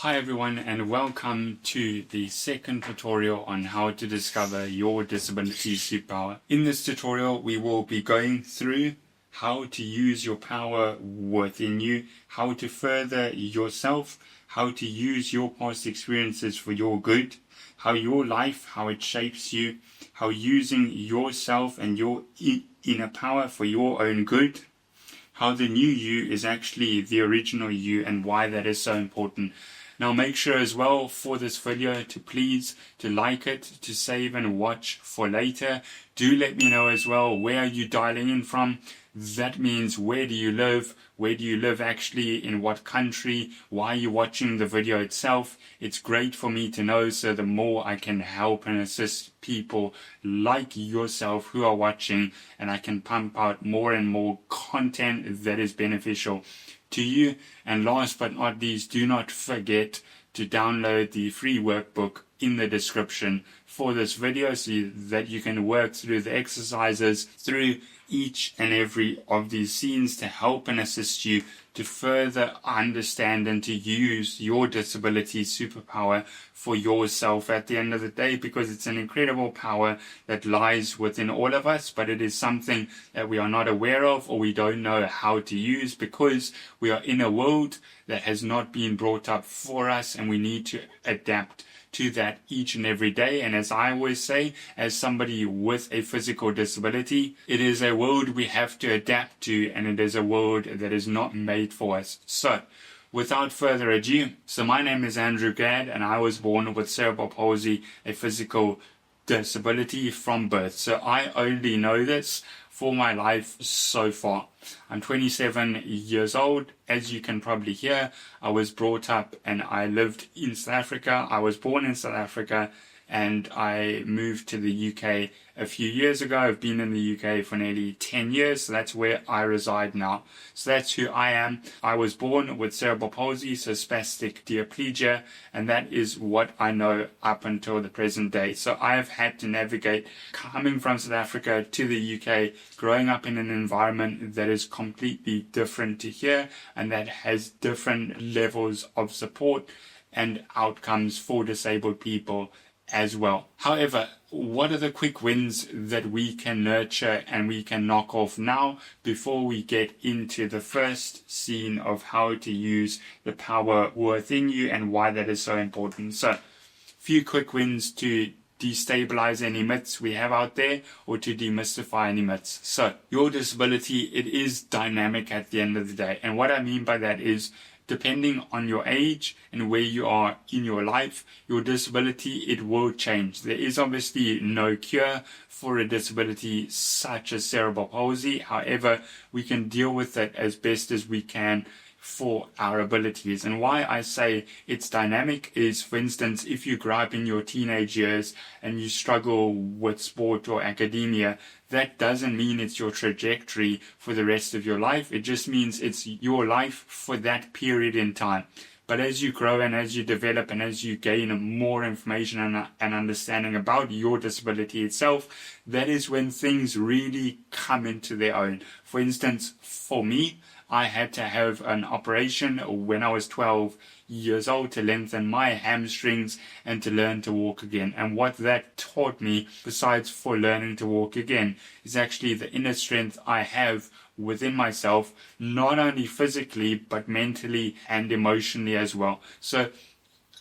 Hi everyone, and welcome to the second tutorial on how to discover your disability superpower. In this tutorial we will be going through how to use your power within you, how to further yourself, how to use your past experiences for your good, how your life, how it shapes you, how using yourself and your inner power for your own good, how the new you is actually the original you and why that is so important. Now make sure as well for this video to like it, to save and watch for later. Do let me know as well, where are you dialing in from? That means where do you live? Where do you live actually? In what country? Why are you watching the video itself? It's great for me to know, so the more I can help and assist people like yourself who are watching, and I can pump out more and more content that is beneficial to you. And last but not least, do not forget to download the free workbook in the description for this video so that you can work through the exercises through each and every of these scenes to help and assist you to further understand and to use your disability superpower for yourself at the end of the day, because it's an incredible power that lies within all of us, but it is something that we are not aware of or we don't know how to use because we are in a world that has not been brought up for us, and we need to adapt to that each and every day. And as I always say, as somebody with a physical disability, it is a world we have to adapt to, and it is a world that is not made for us. So without further ado, my name is Andrew Gadd, and I was born with cerebral palsy, a physical disability from birth. So I only know this for my life so far. I'm 27 years old. As you can probably hear, I was brought up and I lived in South Africa. I was born in South Africa and I moved to the UK a few years ago. I've been in the UK for nearly 10 years, so that's where I reside now. So that's who I am. I was born with cerebral palsy, so spastic diplegia, and that is what I know up until the present day. So I have had to navigate coming from South Africa to the UK, growing up in an environment that is completely different to here and that has different levels of support and outcomes for disabled people as well. However, what are the quick wins that we can nurture and we can knock off now before we get into the first scene of how to use the power within you and why that is so important? So, few quick wins to destabilize any myths we have out there or to demystify any myths. So, your disability, it is dynamic at the end of the day. And what I mean by that is, depending on your age and where you are in your life, your disability, it will change. There is obviously no cure for a disability such as cerebral palsy. However, we can deal with it as best as we can for our abilities. And why I say it's dynamic is, for instance, if you grow up in your teenage years and you struggle with sport or academia, that doesn't mean it's your trajectory for the rest of your life. It just means it's your life for that period in time. But as you grow and as you develop and as you gain more information and understanding about your disability itself, that is when things really come into their own. For instance, for me, I had to have an operation when I was 12 years old to lengthen my hamstrings and to learn to walk again. And what that taught me, besides for learning to walk again, is actually the inner strength I have within myself, not only physically, but mentally and emotionally as well. So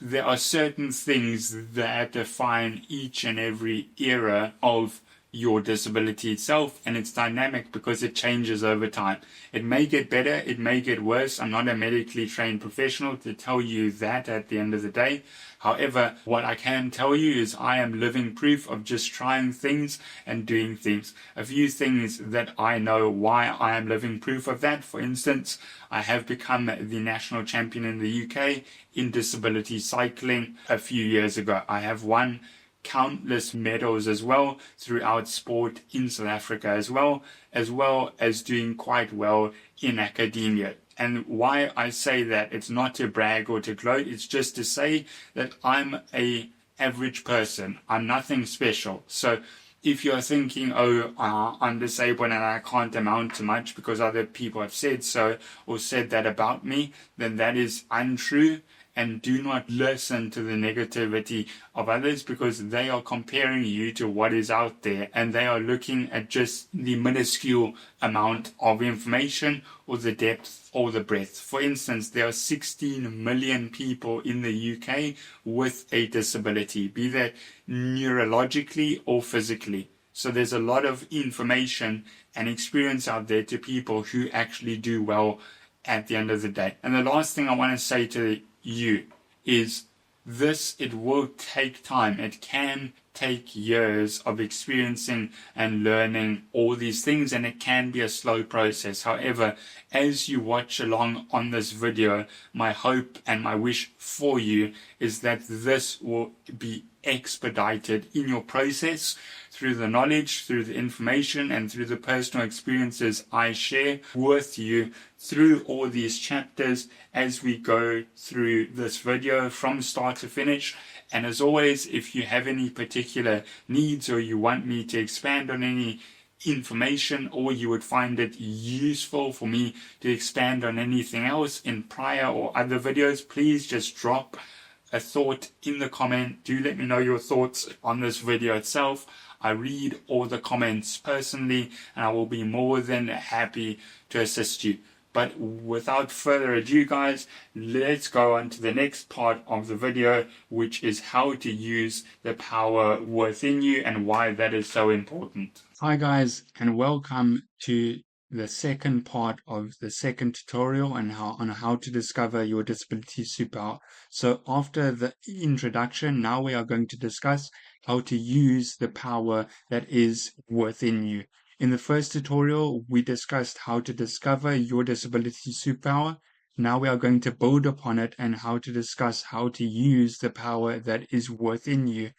there are certain things that define each and every era of your disability itself, and it's dynamic because it changes over time. It may get better, it may get worse. I'm not a medically trained professional to tell you that at the end of the day. However, what I can tell you is I am living proof of just trying things and doing things. A few things that I know why I am living proof of that. For instance, I have become the national champion in the UK in disability cycling a few years ago. I have won countless medals as well throughout sport in South Africa as well as doing quite well in academia. And why I say that, it's not to brag or to gloat, it's just to say that I'm a average person. I'm nothing special. So if you're thinking, I'm disabled and I can't amount to much because other people have said so or said that about me, then that is untrue. and do not listen to the negativity of others, because they are comparing you to what is out there and they are looking at just the minuscule amount of information or the depth or the breadth. For instance, there are 16 million people in the UK with a disability, be that neurologically or physically. So there's a lot of information and experience out there to people who actually do well at the end of the day. And the last thing I want to say to you is this: it will take time. It can take years of experiencing and learning all these things, and it can be a slow process. However, as you watch along on this video, my hope and my wish for you is that this will be expedited in your process through the knowledge, through the information, and through the personal experiences I share with you through all these chapters as we go through this video from start to finish. And as always, if you have any particular needs or you want me to expand on any information, or you would find it useful for me to expand on anything else in prior or other videos, please just drop a thought in the comment. Do let me know your thoughts on this video itself. I read all the comments personally and I will be more than happy to assist you. But without further ado, guys, let's go on to the next part of the video, which is how to use the power within you and why that is so important. Hi guys, and welcome to the second part of the second tutorial on how to discover your disability superpower. So after the introduction, now we are going to discuss how to use the power that is within you. In the first tutorial, we discussed how to discover your disability superpower. Now we are going to build upon it and how to discuss how to use the power that is within you,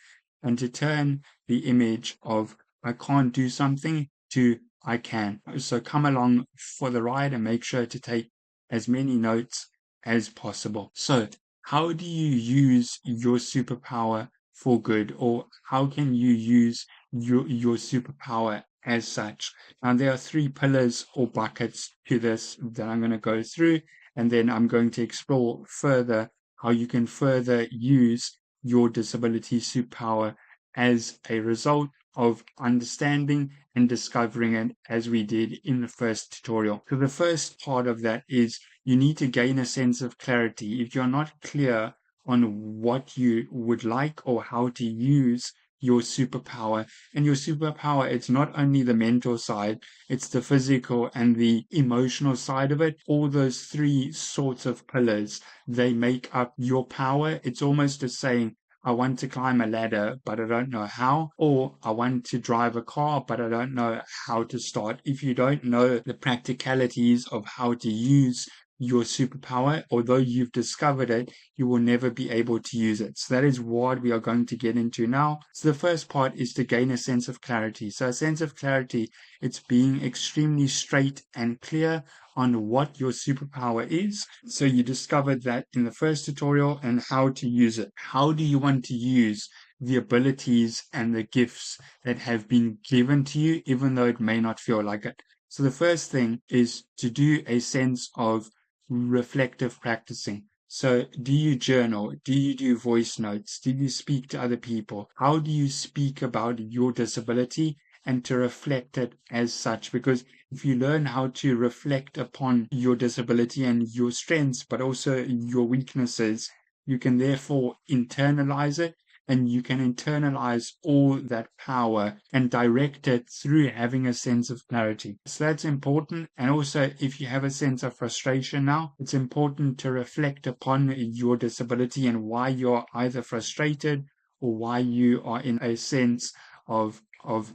and to turn the image of I can't do something to I can. So come along for the ride and make sure to take as many notes as possible. So how do you use your superpower for good, or how can you use your superpower as such? Now there are three pillars or buckets to this that I'm going to go through, and then I'm going to explore further how you can further use your disability superpower as a result of understanding and discovering it, as we did in the first tutorial. So the first part of that is you need to gain a sense of clarity. If you're not clear on what you would like or how to use your superpower, and your superpower, it's not only the mental side, it's the physical and the emotional side of it. All those three sorts of pillars, they make up your power. It's almost as saying, I want to climb a ladder, but I don't know how, or I want to drive a car, but I don't know how to start. If you don't know the practicalities of how to use your superpower, although you've discovered it, you will never be able to use it. So that is what we are going to get into now. So the first part is to gain a sense of clarity. So a sense of clarity, it's being extremely straight and clear on what your superpower is. So you discovered that in the first tutorial, and how to use it. How do you want to use the abilities and the gifts that have been given to you, even though it may not feel like it? So the first thing is to do a sense of reflective practicing. So do you journal? Do you do voice notes? Do you speak to other people? How do you speak about your disability and to reflect it as such? Because if you learn how to reflect upon your disability and your strengths, but also your weaknesses, you can therefore internalize it, and you can internalize all that power and direct it through having a sense of clarity. So that's important. And also, if you have a sense of frustration now, it's important to reflect upon your disability and why you're either frustrated or why you are in a sense of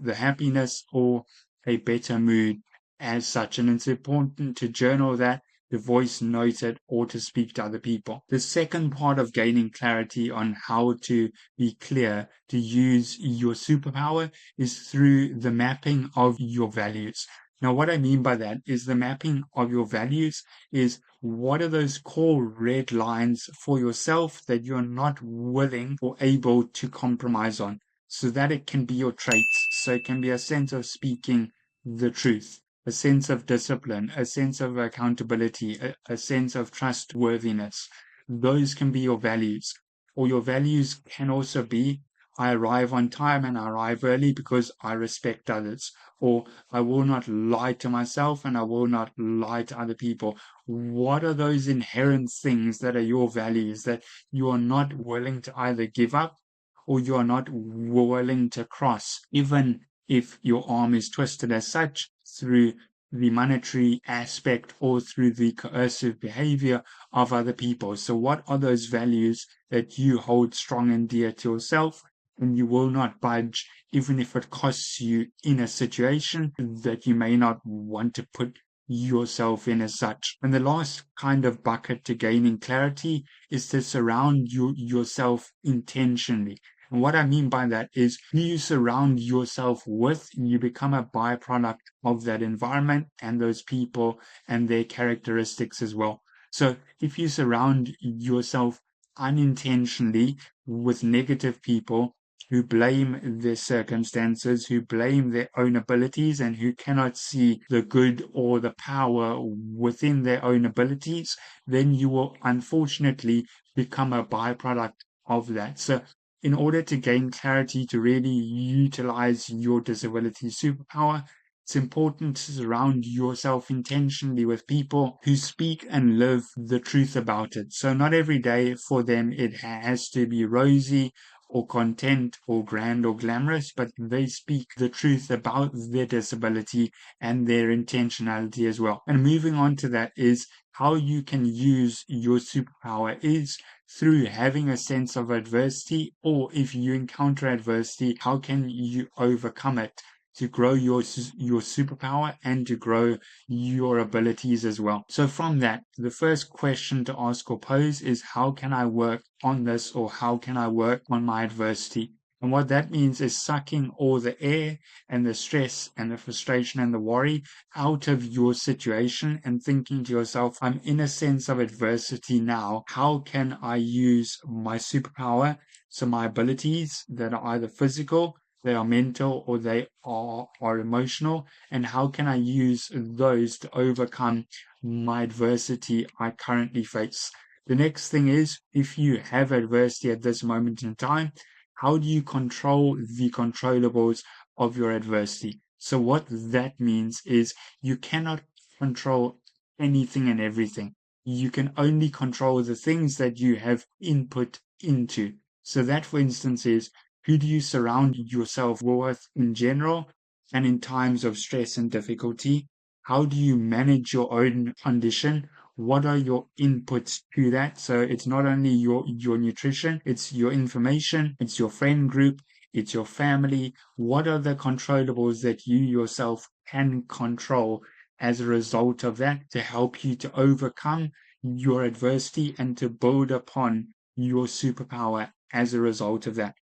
the happiness or a better mood as such. And it's important to journal that, to voice note it, or to speak to other people. The second part of gaining clarity on how to be clear to use your superpower is through the mapping of your values. Now, what I mean by that is the mapping of your values is what are those core red lines for yourself that you're not willing or able to compromise on, so that it can be your traits. So it can be a sense of speaking the truth, a sense of discipline, a sense of accountability, a sense of trustworthiness. those can be your values. Or your values can also be, I arrive on time and I arrive early because I respect others. Or I will not lie to myself and I will not lie to other people. What are those inherent things that are your values that you are not willing to either give up or you are not willing to cross, even if your arm is twisted as such through the monetary aspect or through the coercive behavior of other people? So what are those values that you hold strong and dear to yourself, and you will not budge even if it costs you in a situation that you may not want to put yourself in as such? And the last kind of bucket to gaining clarity is to surround yourself intentionally. And what I mean by that is who you surround yourself with, you become a byproduct of that environment and those people and their characteristics as well. So if you surround yourself unintentionally with negative people who blame their circumstances, who blame their own abilities, and who cannot see the good or the power within their own abilities, then you will unfortunately become a byproduct of that. So in order to gain clarity to really utilize your disability superpower, it's important to surround yourself intentionally with people who speak and live the truth about it. So not every day for them it has to be rosy or content or grand or glamorous, but they speak the truth about their disability and their intentionality as well. And moving on to that is how you can use your superpower is through having a sense of adversity, or if you encounter adversity, how can you overcome it to grow your superpower and to grow your abilities as well. So from that, the first question to ask or pose is, how can I work on this, or how can I work on my adversity? And what that means is sucking all the air and the stress and the frustration and the worry out of your situation and thinking to yourself, I'm in a sense of adversity now. How can I use my superpower? So my abilities that are either physical, they are mental, or they are emotional, and how can I use those to overcome my adversity I currently face? The next thing is, if you have adversity at this moment in time, how do you control the controllables of your adversity? So what that means is you cannot control anything and everything. You can only control the things that you have input into. So that, for instance, is, who do you surround yourself with in general and in times of stress and difficulty? How do you manage your own condition? What are your inputs to that? So it's not only your nutrition, it's your information, it's your friend group, it's your family. What are the controllables that you yourself can control as a result of that to help you to overcome your adversity and to build upon your superpower as a result of that?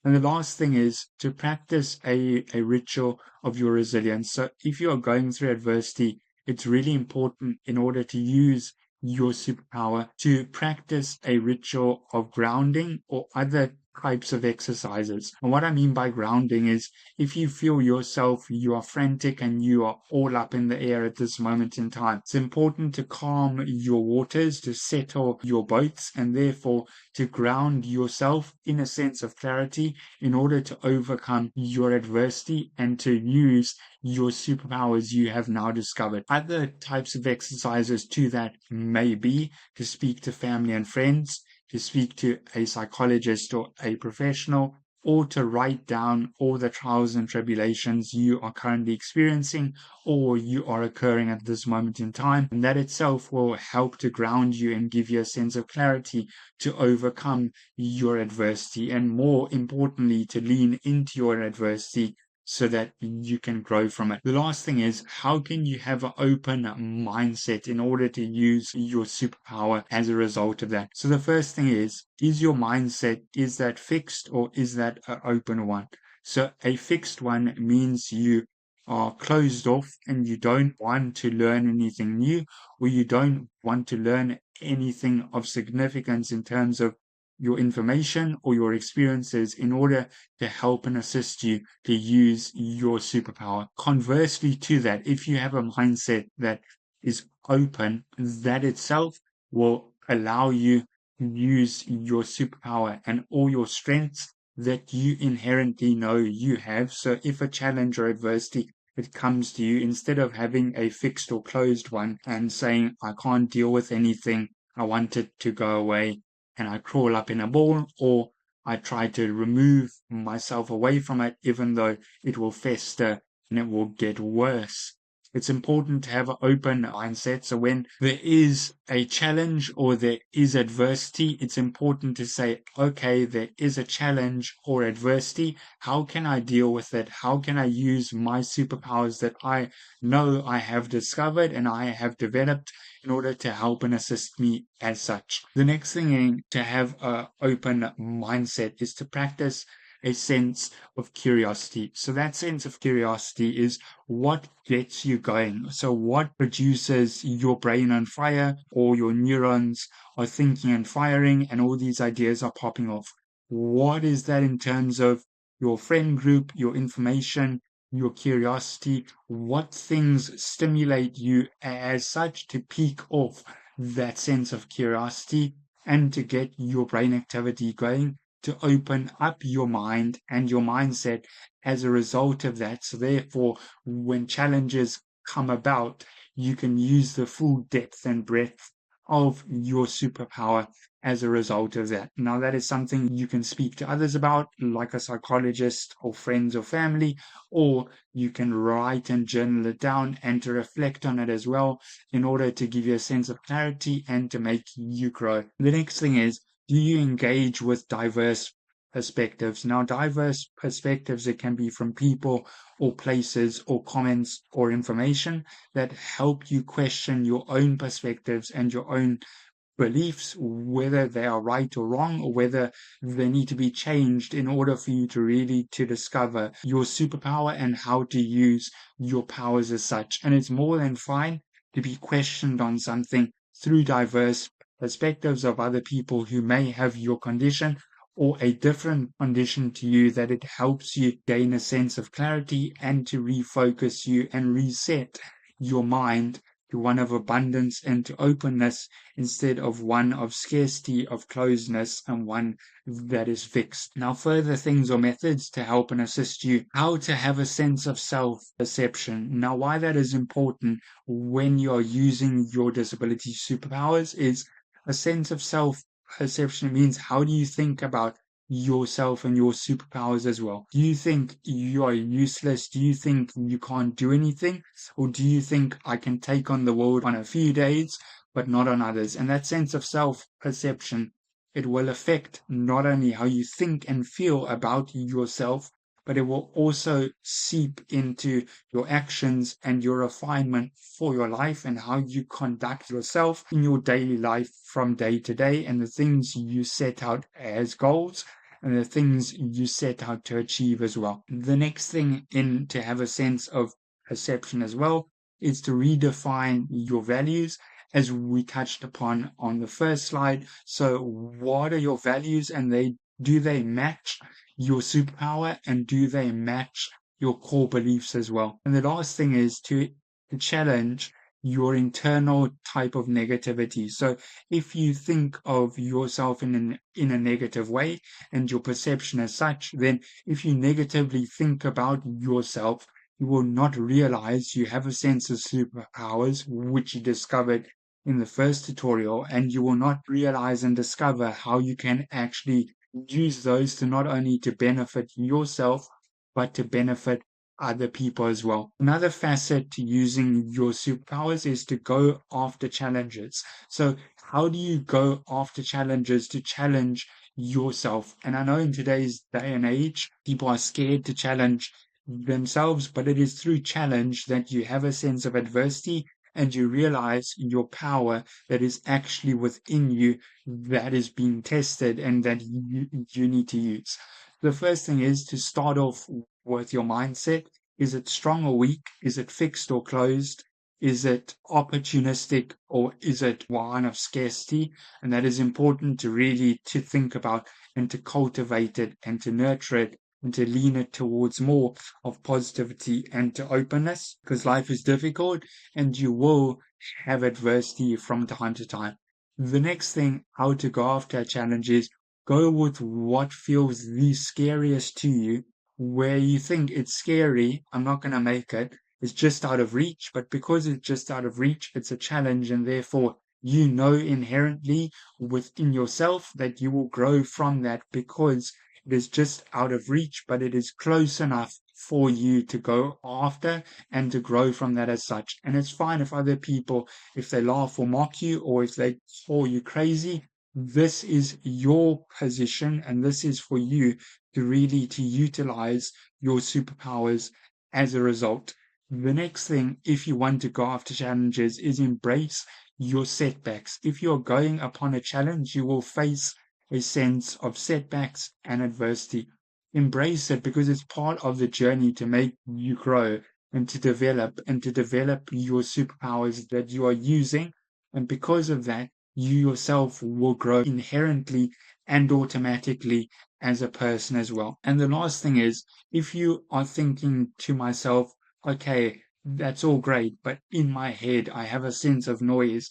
And the last thing is to practice a ritual of your resilience. So if you are going through adversity, it's really important, in order to use your superpower, to practice a ritual of grounding or other types of exercises. And what I mean by grounding is, if you feel yourself, you are frantic and you are all up in the air at this moment in time, it's important to calm your waters, to settle your boats, and therefore to ground yourself in a sense of clarity in order to overcome your adversity and to use your superpowers you have now discovered. Other types of exercises to that may be to speak to family and friends, to speak to a psychologist or a professional, or to write down all the trials and tribulations you are currently experiencing or you are occurring at this moment in time. And that itself will help to ground you and give you a sense of clarity to overcome your adversity, and more importantly, to lean into your adversity so that you can grow from it. The last thing is, how can you have an open mindset in order to use your superpower as a result of that? So the first thing is your mindset, is that fixed or is that an open one? So a fixed one means you are closed off and you don't want to learn anything new, or you don't want to learn anything of significance in terms of your information or your experiences in order to help and assist you to use your superpower. Conversely to that, if you have a mindset that is open, that itself will allow you use your superpower and all your strengths that you inherently know you have. So if a challenge or adversity it comes to you, instead of having a fixed or closed one and saying, I can't deal with anything, I want it to go away, and I crawl up in a ball, or I try to remove myself away from it, even though it will fester and it will get worse. It's important to have an open mindset. So when there is a challenge or there is adversity, it's important to say, okay, there is a challenge or adversity. How can I deal with it? How can I use my superpowers that I know I have discovered and I have developed in order to help and assist me as such? The next thing to have an open mindset is to practice a sense of curiosity. So that sense of curiosity is what gets you going. So what produces your brain on fire, or your neurons are thinking and firing and all these ideas are popping off? What is that in terms of your friend group, your information, your curiosity? What things stimulate you as such to peak off that sense of curiosity and to get your brain activity going, to open up your mind and your mindset as a result of that. So therefore, when challenges come about, you can use the full depth and breadth of your superpower as a result of that. Now, that is something you can speak to others about, like a psychologist or friends or family, or you can write and journal it down and to reflect on it as well in order to give you a sense of clarity and to make you grow. The next thing is, do you engage with diverse perspectives? Now, diverse perspectives, it can be from people or places or comments or information that help you question your own perspectives and your own beliefs, whether they are right or wrong, or whether they need to be changed in order for you to really to discover your superpower and how to use your powers as such. And it's more than fine to be questioned on something through diverse perspectives of other people who may have your condition or a different condition to you, that it helps you gain a sense of clarity and to refocus you and reset your mind to one of abundance and to openness, instead of one of scarcity, of closedness, and one that is fixed. Now, further things or methods to help and assist you how to have a sense of self-perception. Now, why that is important when you're using your disability superpowers is a sense of self-perception. It means, how do you think about yourself and your superpowers as well? Do you think you are useless? Do you think you can't do anything? Or do you think I can take on the world on a few days, but not on others? And that sense of self-perception, it will affect not only how you think and feel about yourself, but it will also seep into your actions and your refinement for your life and how you conduct yourself in your daily life from day to day, and the things you set out as goals and the things you set out to achieve as well. The next thing in to have a sense of perception as well is to redefine your values, as we touched upon on the first slide. So what are your values, and do they match your superpower, and do they match your core beliefs as well? And the last thing is to challenge your internal type of negativity. So if you think of yourself in a negative way and your perception as such, then if you negatively think about yourself, you will not realize you have a sense of superpowers, which you discovered in the first tutorial, and you will not realize and discover how you can actually use those to not only to benefit yourself, but to benefit other people as well. Another facet to using your superpowers is to go after challenges. So how do you go after challenges to challenge yourself? And I know in today's day and age, people are scared to challenge themselves, but it is through challenge that you have a sense of adversity and you realize your power that is actually within you, that is being tested and that you need to use. The first thing is to start off with your mindset. Is it strong or weak? Is it fixed or closed? Is it opportunistic, or is it one of scarcity? And that is important to really to think about and to cultivate it and to nurture it and to lean it towards more of positivity and to openness, because life is difficult and you will have adversity from time to time. The next thing, how to go after a challenge, is go with what feels the scariest to you, where you think it's scary, I'm not going to make it, it's just out of reach, but because it's just out of reach, it's a challenge, and therefore you know inherently within yourself that you will grow from that because it is just out of reach, but it is close enough for you to go after and to grow from that as such. And it's fine if other people, if they laugh or mock you, or if they call you crazy. This is your position, and this is for you to really to utilize your superpowers as a result. The next thing, if you want to go after challenges, is embrace your setbacks. If you're going upon a challenge, you will face a sense of setbacks and adversity. Embrace it because it's part of the journey to make you grow and to develop your superpowers that you are using. And because of that, you yourself will grow inherently and automatically as a person as well. And the last thing is, if you are thinking to myself, okay, that's all great, but in my head, I have a sense of noise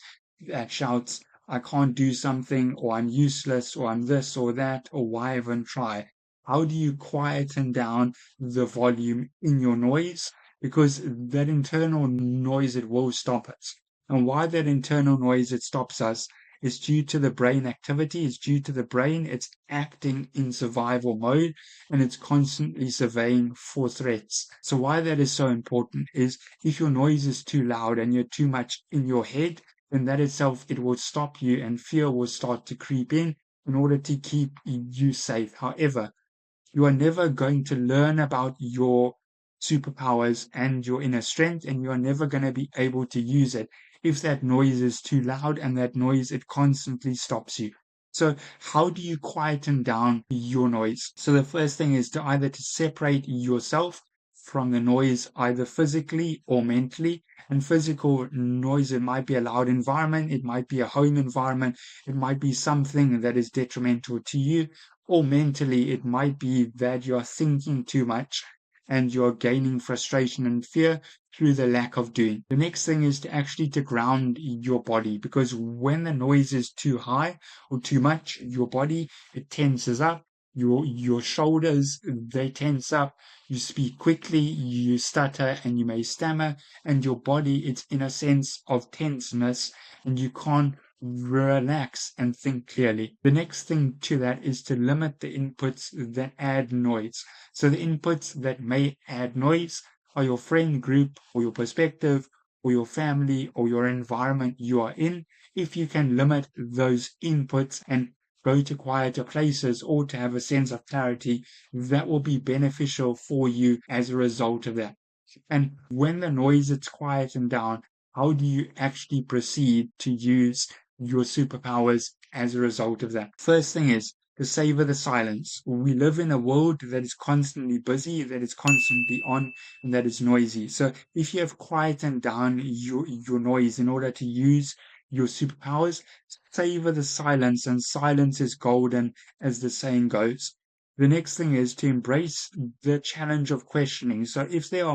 that shouts, I can't do something, or I'm useless, or I'm this or that, or why even try? How do you quieten down the volume in your noise? Because that internal noise, it will stop us. And why that internal noise, it stops us, is due to the brain activity, it's due to the brain, it's acting in survival mode, and it's constantly surveying for threats. So why that is so important is if your noise is too loud and you're too much in your head, then that itself, it will stop you and fear will start to creep in order to keep you safe. However, you are never going to learn about your superpowers and your inner strength, and you are never going to be able to use it if that noise is too loud, and that noise, it constantly stops you. So how do you quieten down your noise? So the first thing is to either to separate yourself from the noise, either physically or mentally. And physical noise, it might be a loud environment, it might be a home environment, it might be something that is detrimental to you, or mentally, it might be that you're thinking too much and you're gaining frustration and fear through the lack of doing. The next thing is to actually to ground your body, because when the noise is too high or too much, your body, it tenses up. Your shoulders, they tense up. You speak quickly, you stutter, and you may stammer, and your body, it's in a sense of tenseness, and you can't relax and think clearly. The next thing to that is to limit the inputs that add noise. So the inputs that may add noise are your friend group, or your perspective, or your family, or your environment you are in. If you can limit those inputs and go to quieter places, or to have a sense of clarity, that will be beneficial for you as a result of that. And when the noise is quietened down, how do you actually proceed to use your superpowers as a result of that? First thing is to savor the silence. We live in a world that is constantly busy, that is constantly on, and that is noisy. So if you have quietened down your noise in order to use your superpowers, savor the silence, and silence is golden, as the saying goes. The next thing is to embrace the challenge of questioning. So if there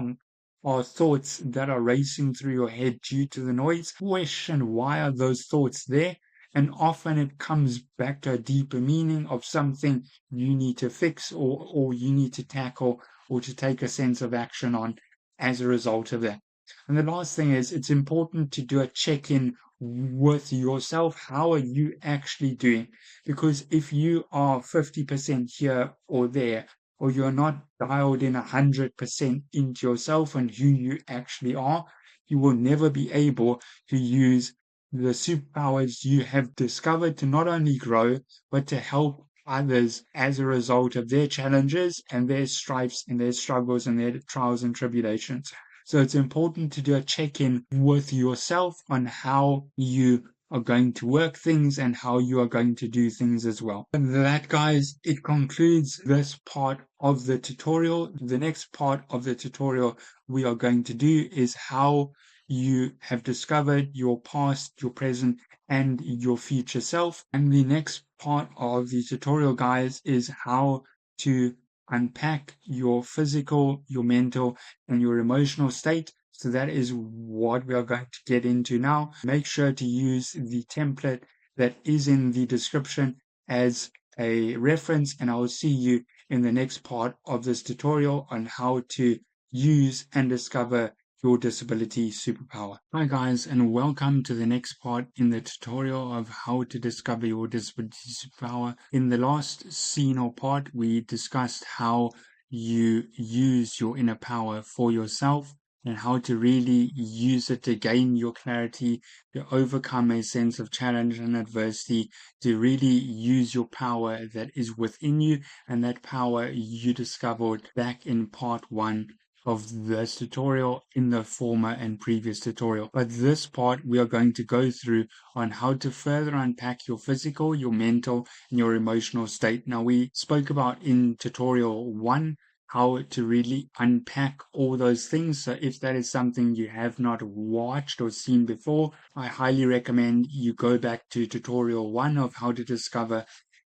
are thoughts that are racing through your head due to the noise, question why are those thoughts there? And often it comes back to a deeper meaning of something you need to fix, or you need to tackle, or to take a sense of action on as a result of that. And the last thing is, it's important to do a check-in with yourself. How are you actually doing? Because if you are 50% here or there, or you're not dialed in 100% into yourself and who you actually are, you will never be able to use the superpowers you have discovered to not only grow, but to help others as a result of their challenges and their stripes and their struggles and their trials and tribulations. So it's important to do a check-in with yourself on how you are going to work things and how you are going to do things as well. And that, guys, it concludes this part of the tutorial. The next part of the tutorial we are going to do is how you have discovered your past, your present, and your future self. And the next part of the tutorial, guys, is how to unpack your physical, your mental, and your emotional state. So that is what we are going to get into now. Make sure to use the template that is in the description as a reference, and I will see you in the next part of this tutorial on how to use and discover your disability superpower. Hi guys, and welcome to the next part in the tutorial of how to discover your disability superpower. In the last scene or part, we discussed how you use your inner power for yourself and how to really use it to gain your clarity, to overcome a sense of challenge and adversity, to really use your power that is within you, and that power you discovered back in part 1 of this tutorial in the former and previous tutorial. But this part we are going to go through on how to further unpack your physical, your mental, and your emotional state. Now, we spoke about in tutorial 1 how to really unpack all those things. So if that is something you have not watched or seen before, I highly recommend you go back to tutorial 1 of how to discover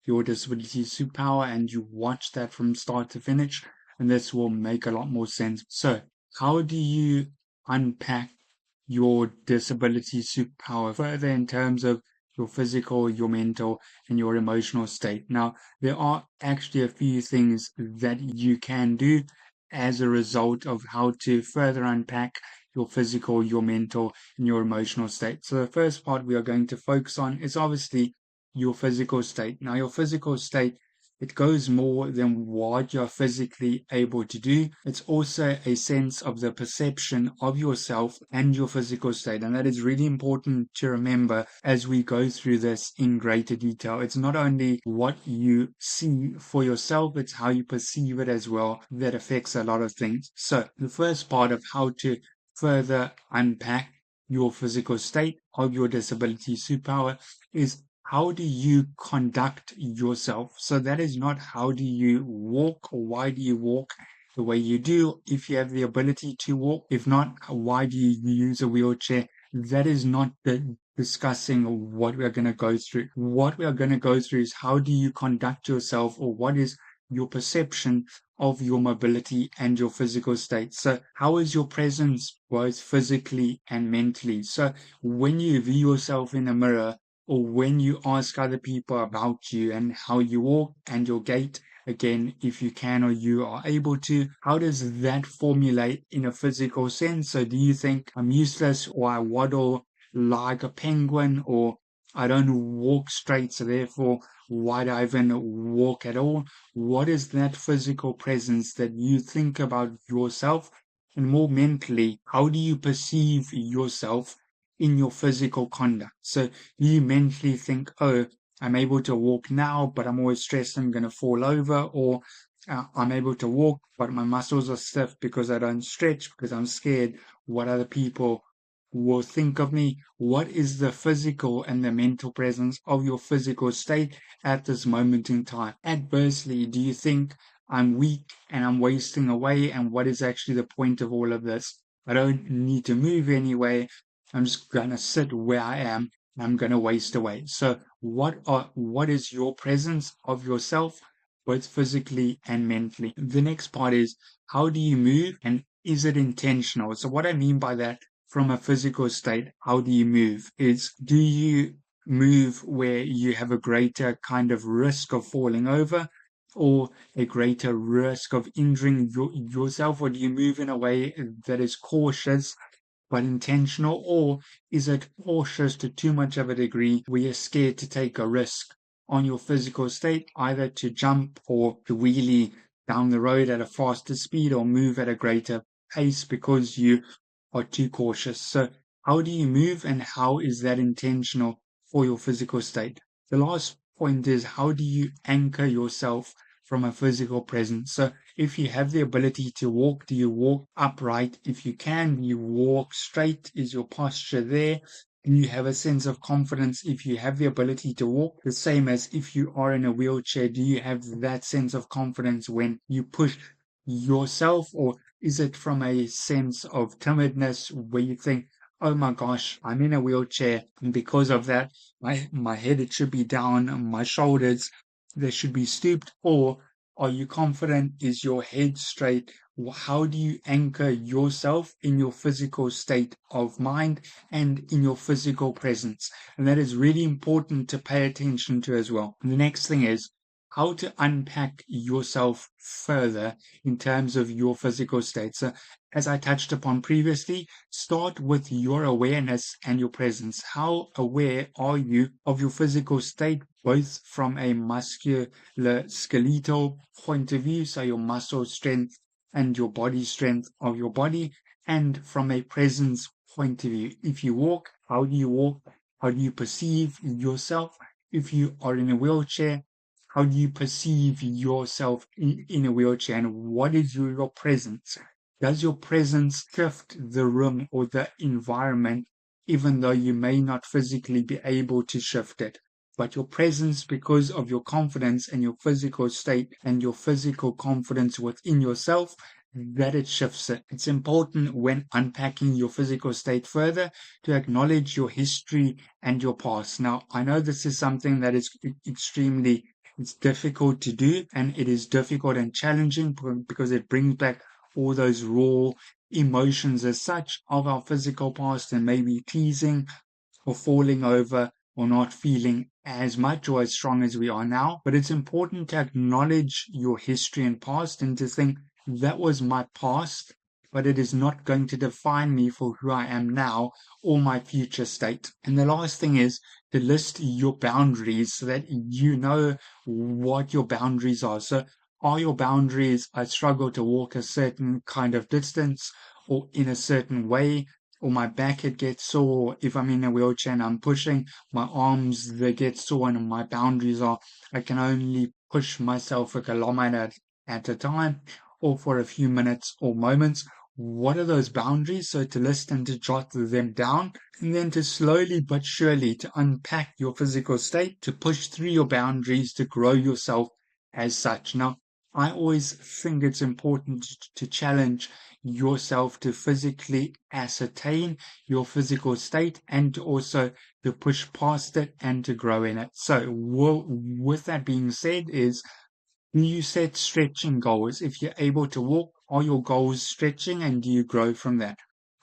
your disability superpower and you watch that from start to finish, and this will make a lot more sense. So how do you unpack your disability superpower further in terms of your physical, your mental, and your emotional state? Now, there are actually a few things that you can do as a result of how to further unpack your physical, your mental, and your emotional state. So the first part we are going to focus on is obviously your physical state. Now, your physical state, it goes more than what you're physically able to do. It's also a sense of the perception of yourself and your physical state. And that is really important to remember as we go through this in greater detail. It's not only what you see for yourself, it's how you perceive it as well that affects a lot of things. So the first part of how to further unpack your physical state of your disability superpower is how do you conduct yourself? So that is not how do you walk or why do you walk the way you do if you have the ability to walk. If not, why do you use a wheelchair? That is not discussing what we are going to go through. What we are going to go through is how do you conduct yourself, or what is your perception of your mobility and your physical state. So how is your presence both physically and mentally? So when you view yourself in a mirror, or when you ask other people about you and how you walk and your gait, again, if you can or you are able to, how does that formulate in a physical sense? So do you think I'm useless, or I waddle like a penguin, or I don't walk straight, so therefore why do I even walk at all? What is that physical presence that you think about yourself? And more mentally, how do you perceive yourself in your physical conduct? So you mentally think, oh, I'm able to walk now, but I'm always stressed I'm going to fall over, or I'm able to walk, but my muscles are stiff because I don't stretch, because I'm scared what other people will think of me. What is the physical and the mental presence of your physical state at this moment in time? Adversely, do you think I'm weak and I'm wasting away? And what is actually the point of all of this? I don't need to move anyway. I'm just going to sit where I am. I'm going to waste away. So what is your presence of yourself, both physically and mentally? The next part is, how do you move, and is it intentional? So what I mean by that, from a physical state, how do you move, is do you move where you have a greater kind of risk of falling over, or a greater risk of injuring yourself? Or do you move in a way that is cautious but intentional? Or is it cautious to too much of a degree where you're scared to take a risk on your physical state, either to jump or to wheelie down the road at a faster speed, or move at a greater pace because you are too cautious? So how do you move, and how is that intentional for your physical state? The last point is, how do you anchor yourself from a physical presence? So if you have the ability to walk, do you walk upright? If you can, you walk straight. Is your posture there? Do you have a sense of confidence if you have the ability to walk? The same as if you are in a wheelchair, do you have that sense of confidence when you push yourself? Or is it from a sense of timidness where you think, oh my gosh, I'm in a wheelchair, and because of that, my head, it should be down, my shoulders, they should be stooped? Or Are you confident? Is your head straight? How do you anchor yourself in your physical state of mind and in your physical presence? And that is really important to pay attention to as well. And the next thing is how to unpack yourself further in terms of your physical state. So, as I touched upon previously, start with your awareness and your presence. How aware are you of your physical state, both from a musculoskeletal point of view, so your muscle strength and your body strength of your body, and from a presence point of view. If you walk, how do you walk? How do you perceive yourself? If you are in a wheelchair, how do you perceive yourself in a wheelchair, and what is your presence? Does your presence shift the room or the environment, even though you may not physically be able to shift it? But your presence, because of your confidence and your physical state and your physical confidence within yourself, that it shifts it. It's important when unpacking your physical state further to acknowledge your history and your past. Now, I know this is something that is it's difficult to do, and it is difficult and challenging because it brings back all those raw emotions as such of our physical past, and maybe teasing or falling over or not feeling as much or as strong as we are now. But it's important to acknowledge your history and past and to think that was my past, but it is not going to define me for who I am now or my future state. And the last thing is to list your boundaries so that you know what your boundaries are. So are your boundaries, I struggle to walk a certain kind of distance or in a certain way, or my back, it gets sore if I'm in a wheelchair and I'm pushing, my arms, they get sore, and my boundaries are I can only push myself a kilometer at a time or for a few minutes or moments. What are those boundaries? So to list and to jot them down, and then to slowly but surely to unpack your physical state, to push through your boundaries, to grow yourself as such. Now, I always think it's important to challenge yourself to physically ascertain your physical state and to also to push past it and to grow in it. So with that being said, do you set stretching goals? If you're able to walk, are your goals stretching, and do you grow from that?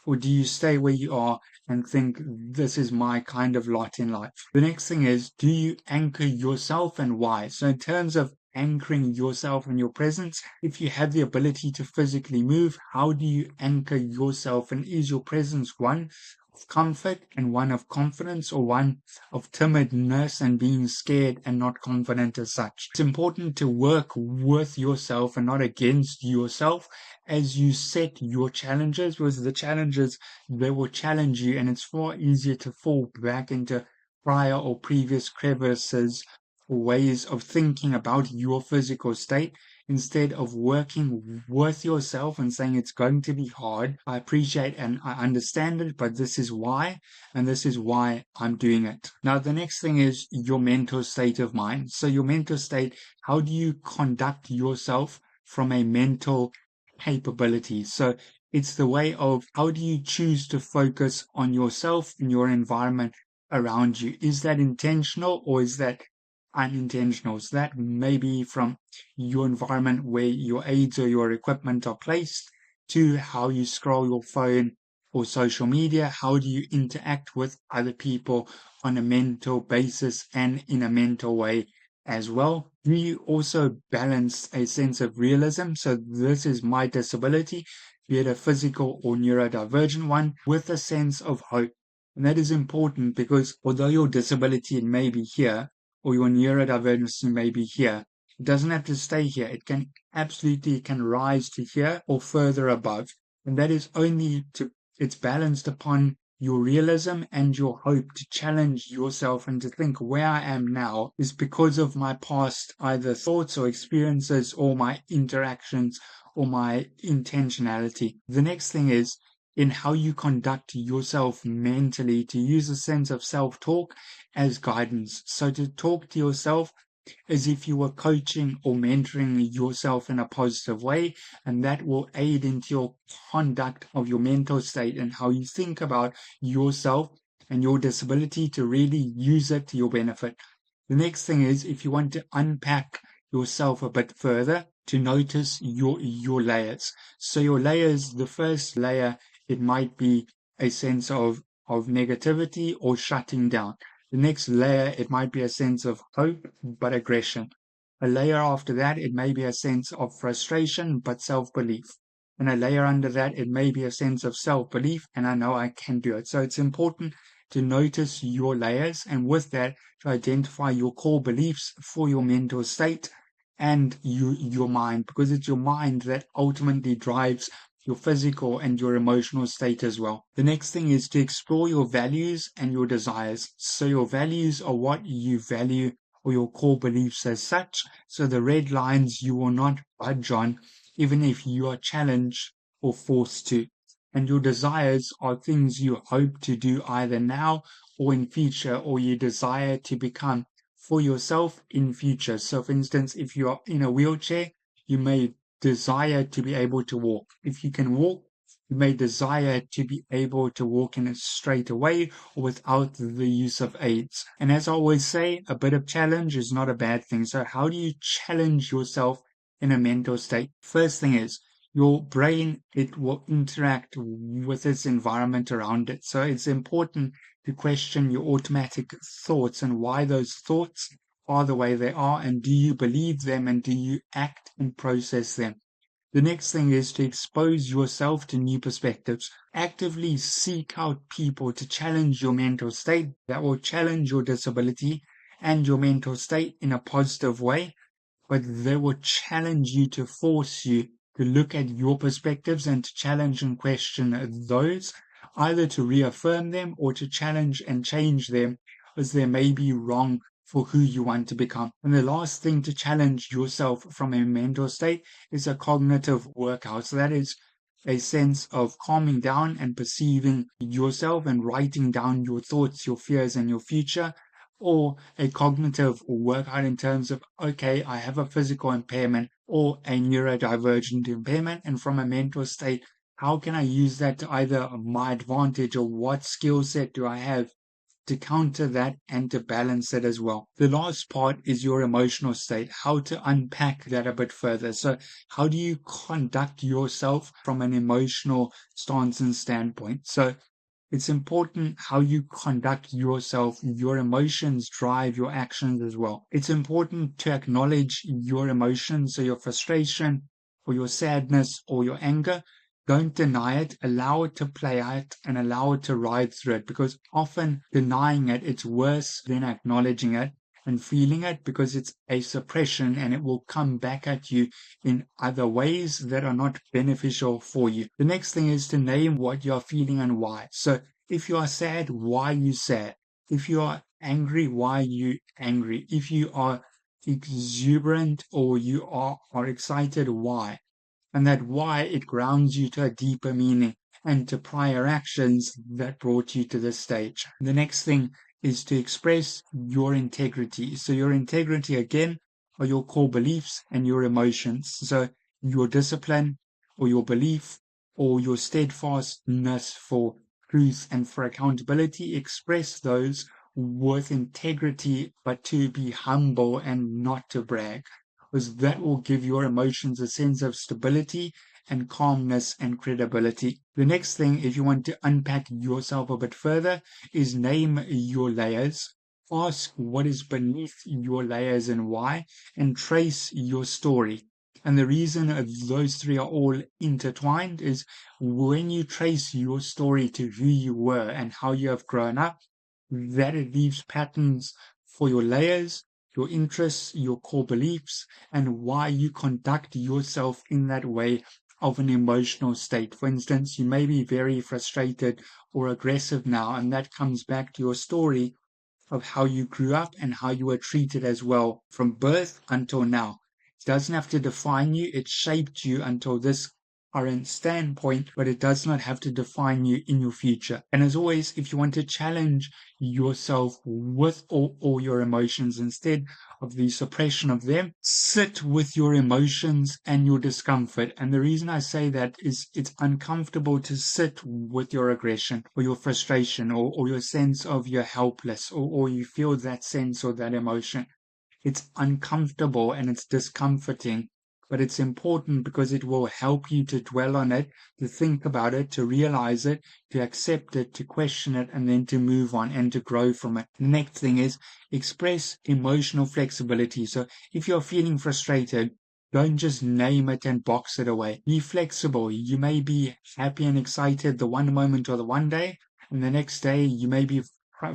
Or do you stay where you are and think this is my kind of lot in life? The next thing is, do you anchor yourself, and why? So in terms of anchoring yourself in your presence, if you have the ability to physically move, how do you anchor yourself? And is your presence one of comfort and one of confidence, or one of timidness and being scared and not confident as such? It's important to work with yourself and not against yourself as you set your challenges, because the challenges, they will challenge you, and it's far easier to fall back into prior or previous crevices or ways of thinking about your physical state instead of working with yourself and saying it's going to be hard. I appreciate and I understand it, but this is why, and this is why I'm doing it. Now, the next thing is your mental state of mind. So your mental state, how do you conduct yourself from a mental capability? So it's the way of how do you choose to focus on yourself and your environment around you? Is that intentional or is that unintentional? So that may be from your environment where your aids or your equipment are placed to how you scroll your phone or social media. How do you interact with other people on a mental basis and in a mental way as well? Do you also balance a sense of realism? So this is my disability, be it a physical or neurodivergent one, with a sense of hope. And that is important because although your disability may be here, or your neurodivergency may be here, it doesn't have to stay here. It can rise to here or further above. And that is it's balanced upon your realism and your hope to challenge yourself and to think where I am now is because of my past either thoughts or experiences or my interactions or my intentionality. The next thing is in how you conduct yourself mentally, to use a sense of self-talk as guidance. So to talk to yourself as if you were coaching or mentoring yourself in a positive way, and that will aid into your conduct of your mental state and how you think about yourself and your disability to really use it to your benefit. The next thing is if you want to unpack yourself a bit further, to notice your layers. So your layers, the first layer, it might be a sense of negativity or shutting down. The next layer, it might be a sense of hope, but aggression. A layer after that, it may be a sense of frustration, but self-belief. And a layer under that, it may be a sense of self-belief, and I know I can do it. So it's important to notice your layers, and with that, to identify your core beliefs for your mental state and your mind, because it's your mind that ultimately drives your physical and your emotional state as well. The next thing is to explore your values and your desires. So your values are what you value, or your core beliefs as such. So the red lines you will not budge on, even if you are challenged or forced to. And your desires are things you hope to do either now or in future, or you desire to become for yourself in future. So for instance, if you are in a wheelchair, you may desire to be able to walk. If you can walk, you may desire to be able to walk in a straight way or without the use of aids. And as I always say, a bit of challenge is not a bad thing. So how do you challenge yourself in a mental state? First thing is, your brain, it will interact with its environment around it. So it's important to question your automatic thoughts and why those thoughts are the way they are, and do you believe them, and do you act and process them. The next thing is to expose yourself to new perspectives. Actively seek out people to challenge your mental state, that will challenge your disability and your mental state in a positive way, but they will challenge you to force you to look at your perspectives and to challenge and question those, either to reaffirm them or to challenge and change them, as they may be wrong for who you want to become. And the last thing to challenge yourself from a mental state is a cognitive workout. So that is a sense of calming down and perceiving yourself and writing down your thoughts, your fears, and your future, or a cognitive workout in terms of, okay, I have a physical impairment or a neurodivergent impairment, and from a mental state, how can I use that to either my advantage, or what skill set do I have to counter that and to balance it as well. The last part is your emotional state, how to unpack that a bit further. So how do you conduct yourself from an emotional stance and standpoint? So it's important how you conduct yourself. Your emotions drive your actions as well. It's important to acknowledge your emotions, so your frustration or your sadness or your anger. Don't deny it. Allow it to play out and allow it to ride through it, because often denying it, it's worse than acknowledging it and feeling it, because it's a suppression and it will come back at you in other ways that are not beneficial for you. The next thing is to name what you're feeling and why. So if you are sad, why are you sad? If you are angry, why are you angry? If you are exuberant or you are excited, why? And that why, it grounds you to a deeper meaning and to prior actions that brought you to this stage. The next thing is to express your integrity. So your integrity, again, are your core beliefs and your emotions. So your discipline or your belief or your steadfastness for truth and for accountability, express those with integrity, but to be humble and not to brag, because that will give your emotions a sense of stability and calmness and credibility. The next thing, if you want to unpack yourself a bit further, is name your layers. Ask what is beneath your layers and why, and trace your story. And the reason those three are all intertwined is when you trace your story to who you were and how you have grown up, that it leaves patterns for your layers, your interests, your core beliefs, and why you conduct yourself in that way of an emotional state. For instance, you may be very frustrated or aggressive now, and that comes back to your story of how you grew up and how you were treated as well from birth until now. It doesn't have to define you. It shaped you until this current standpoint, but it does not have to define you in your future. And as always, if you want to challenge yourself with all your emotions instead of the suppression of them, sit with your emotions and your discomfort. And the reason I say that is it's uncomfortable to sit with your aggression or your frustration or your sense of you're helpless or you feel that sense or that emotion. It's uncomfortable and it's discomforting, but it's important because it will help you to dwell on it, to think about it, to realize it, to accept it, to question it, and then to move on and to grow from it. The next thing is express emotional flexibility. So if you're feeling frustrated, don't just name it and box it away. Be flexible. You may be happy and excited the one moment or the one day, and the next day you may be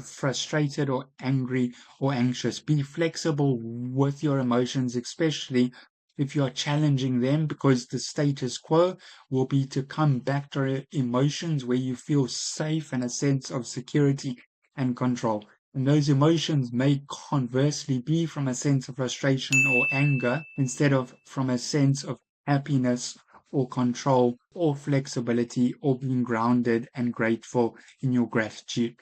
frustrated or angry or anxious. Be flexible with your emotions, especially if you are challenging them, because the status quo will be to come back to emotions where you feel safe and a sense of security and control. And those emotions may conversely be from a sense of frustration or anger instead of from a sense of happiness or control or flexibility or being grounded and grateful in your gratitude.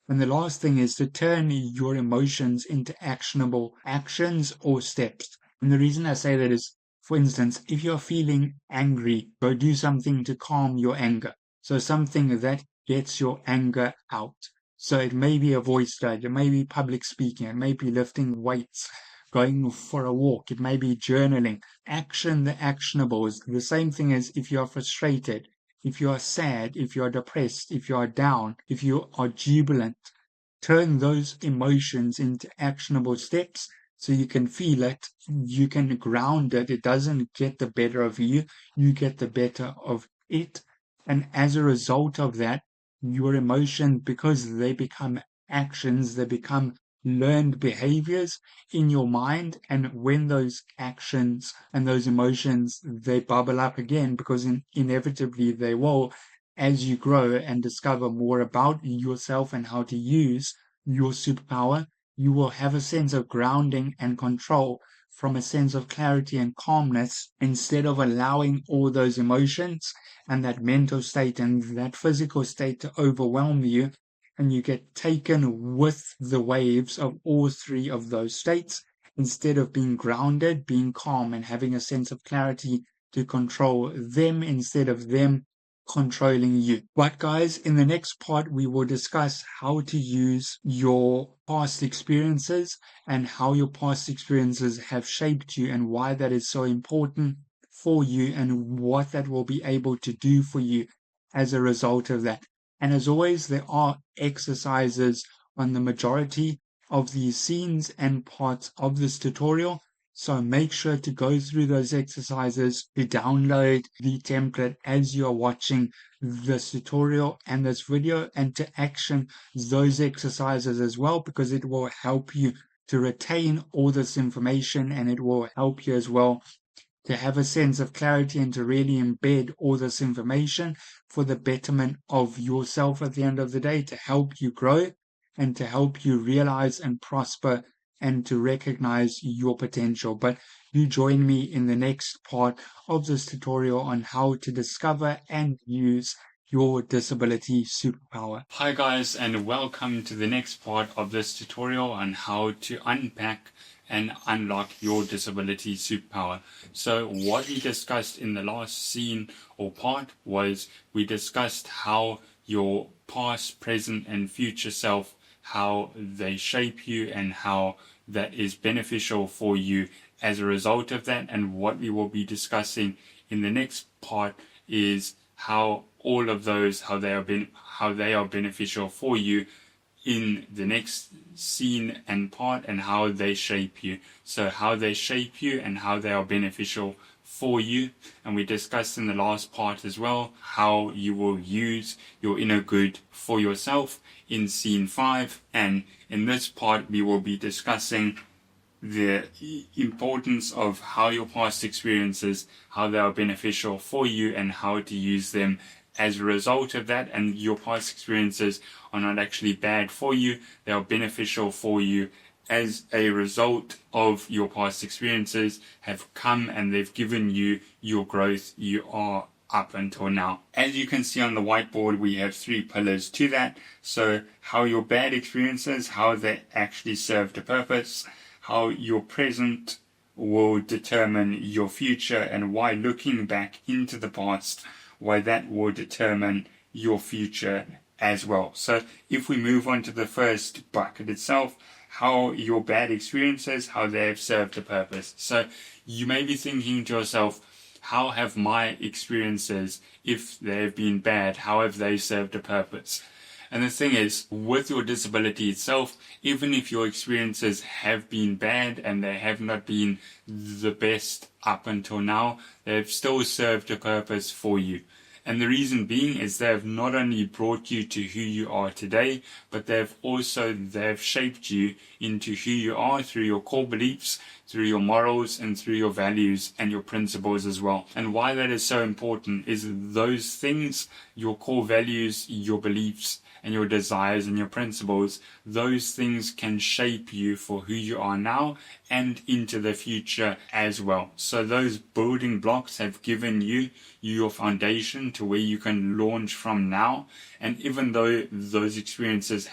And the last thing is to turn your emotions into actionable actions or steps. And the reason I say that is, for instance, if you're feeling angry, go do something to calm your anger. So something that gets your anger out. So it may be a voice note, it may be public speaking, it may be lifting weights, going for a walk, it may be journaling. Action the actionables. The same thing as if you are frustrated, if you are sad, if you are depressed, if you are down, if you are jubilant. Turn those emotions into actionable steps so you can feel it, you can ground it. It doesn't get the better of you, you get the better of it. And as a result of that, your emotions, because they become actions, they become learned behaviors in your mind. And when those actions and those emotions, they bubble up again, because inevitably they will, as you grow and discover more about yourself and how to use your superpower, you will have a sense of grounding and control from a sense of clarity and calmness, instead of allowing all those emotions and that mental state and that physical state to overwhelm you, and you get taken with the waves of all three of those states, instead of being grounded, being calm, and having a sense of clarity to control them instead of them controlling you. But guys, in the next part, we will discuss how to use your past experiences and how your past experiences have shaped you and why that is so important for you and what that will be able to do for you as a result of that. And as always, there are exercises on the majority of these scenes and parts of this tutorial. So make sure to go through those exercises, to download the template as you're watching this tutorial and this video, and to action those exercises as well, because it will help you to retain all this information, and it will help you as well to have a sense of clarity and to really embed all this information for the betterment of yourself at the end of the day, to help you grow and to help you realize and prosper and to recognize your potential. But you join me in the next part of this tutorial on how to discover and use your disability superpower. Hi guys, and welcome to the next part of this tutorial on how to unpack and unlock your disability superpower. So what we discussed in the last scene or part was we discussed how your past, present and future self, how they shape you and how that is beneficial for you as a result of that. And what we will be discussing in the next part is how all of those, how they are beneficial for you in the next scene and part, and how they shape you. So how they shape you and how they are beneficial for you. And we discussed in the last part as well how you will use your inner good for yourself in scene 5. And in this part we will be discussing the importance of how your past experiences, how they are beneficial for you and how to use them as a result of that. And your past experiences are not actually bad for you, they are beneficial for you as a result of your past experiences have come and they've given you your growth you are up until now. As you can see on the whiteboard, we have 3 pillars to that. So how your bad experiences, how they actually served a purpose, how your present will determine your future, and why looking back into the past, why that will determine your future as well. So if we move on to the first bucket itself, how your bad experiences, how they have served a purpose. So you may be thinking to yourself, how have my experiences, if they have been bad, how have they served a purpose? And the thing is, with your disability itself, even if your experiences have been bad and they have not been the best up until now, they have still served a purpose for you. And the reason being is they have not only brought you to who you are today, but they have shaped you into who you are through your core beliefs, through your morals, and through your values and your principles as well. And why that is so important is those things, your core values, your beliefs, and your desires and your principles, those things can shape you for who you are now and into the future as well. So those building blocks have given you your foundation to where you can launch from now. And even though those experiences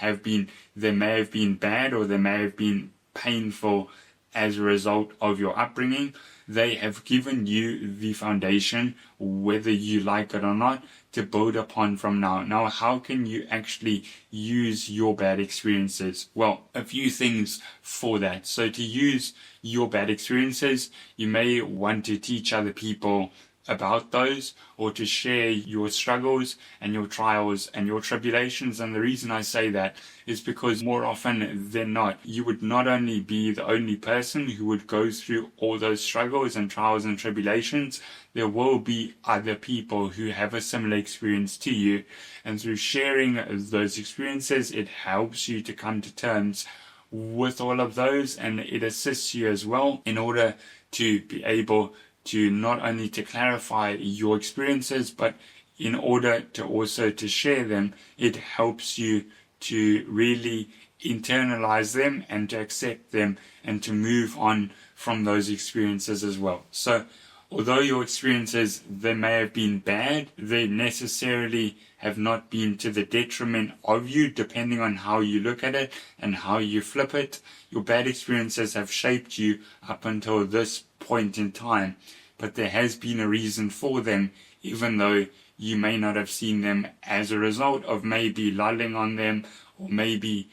they may have been bad or they may have been painful as a result of your upbringing, they have given you the foundation, whether you like it or not, to build upon from now. Now, how can you actually use your bad experiences? Well, a few things for that. So to use your bad experiences, you may want to teach other people about those, or to share your struggles and your trials and your tribulations. And the reason I say that is because more often than not, you would not only be the only person who would go through all those struggles and trials and tribulations, there will be other people who have a similar experience to you. And through sharing those experiences, it helps you to come to terms with all of those, and it assists you as well in order to be able to not only to clarify your experiences, but in order to also to share them. It helps you to really internalize them and to accept them and to move on from those experiences as well. So although your experiences, they may have been bad, they necessarily have not been to the detriment of you, depending on how you look at it and how you flip it. Your bad experiences have shaped you up until this point in time, but there has been a reason for them, even though you may not have seen them as a result of maybe lulling on them or maybe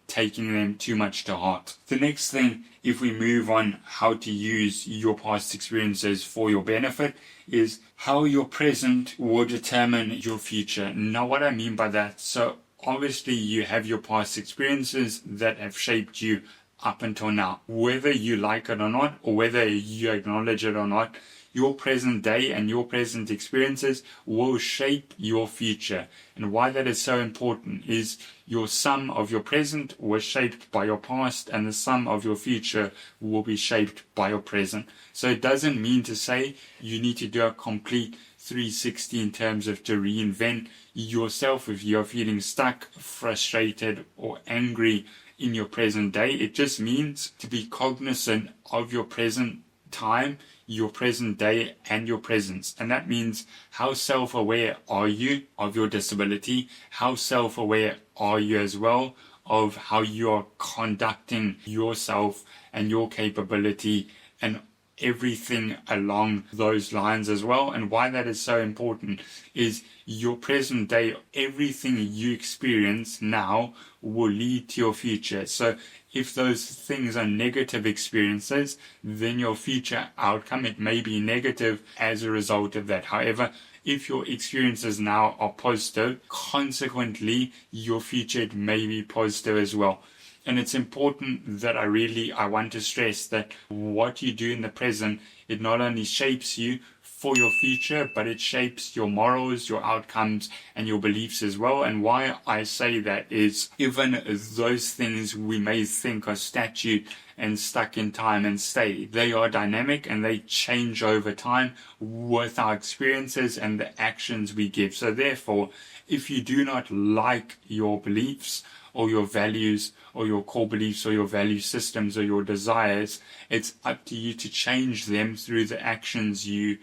taking them too much to heart. The next thing, if we move on how to use your past experiences for your benefit, is how your present will determine your future. Now, what I mean by that, so obviously you have your past experiences that have shaped you up until now. Whether you like it or not, or whether you acknowledge it or not, your present day and your present experiences will shape your future. And why that is so important is your sum of your present was shaped by your past, and the sum of your future will be shaped by your present. So it doesn't mean to say you need to do a complete 360 in terms of to reinvent yourself if you're feeling stuck, frustrated, or angry in your present day. It just means to be cognizant of your present time, your present day, and your presence. And that means, how self-aware are you of your disability? How self-aware are you as well of how you are conducting yourself and your capability and everything along those lines as well? And why that is so important is your present day, everything you experience now will lead to your future. So if those things are negative experiences, then your future outcome, it may be negative as a result of that. However, if your experiences now are positive, consequently, your future, it may be positive as well. And it's important that I want to stress that what you do in the present, it not only shapes you for your future, but it shapes your morals, your outcomes, and your beliefs as well. And why I say that is, even those things we may think are statute and stuck in time and stay, they are dynamic and they change over time with our experiences and the actions we give. So therefore, if you do not like your beliefs or your values or your core beliefs or your value systems or your desires, it's up to you to change them through the actions you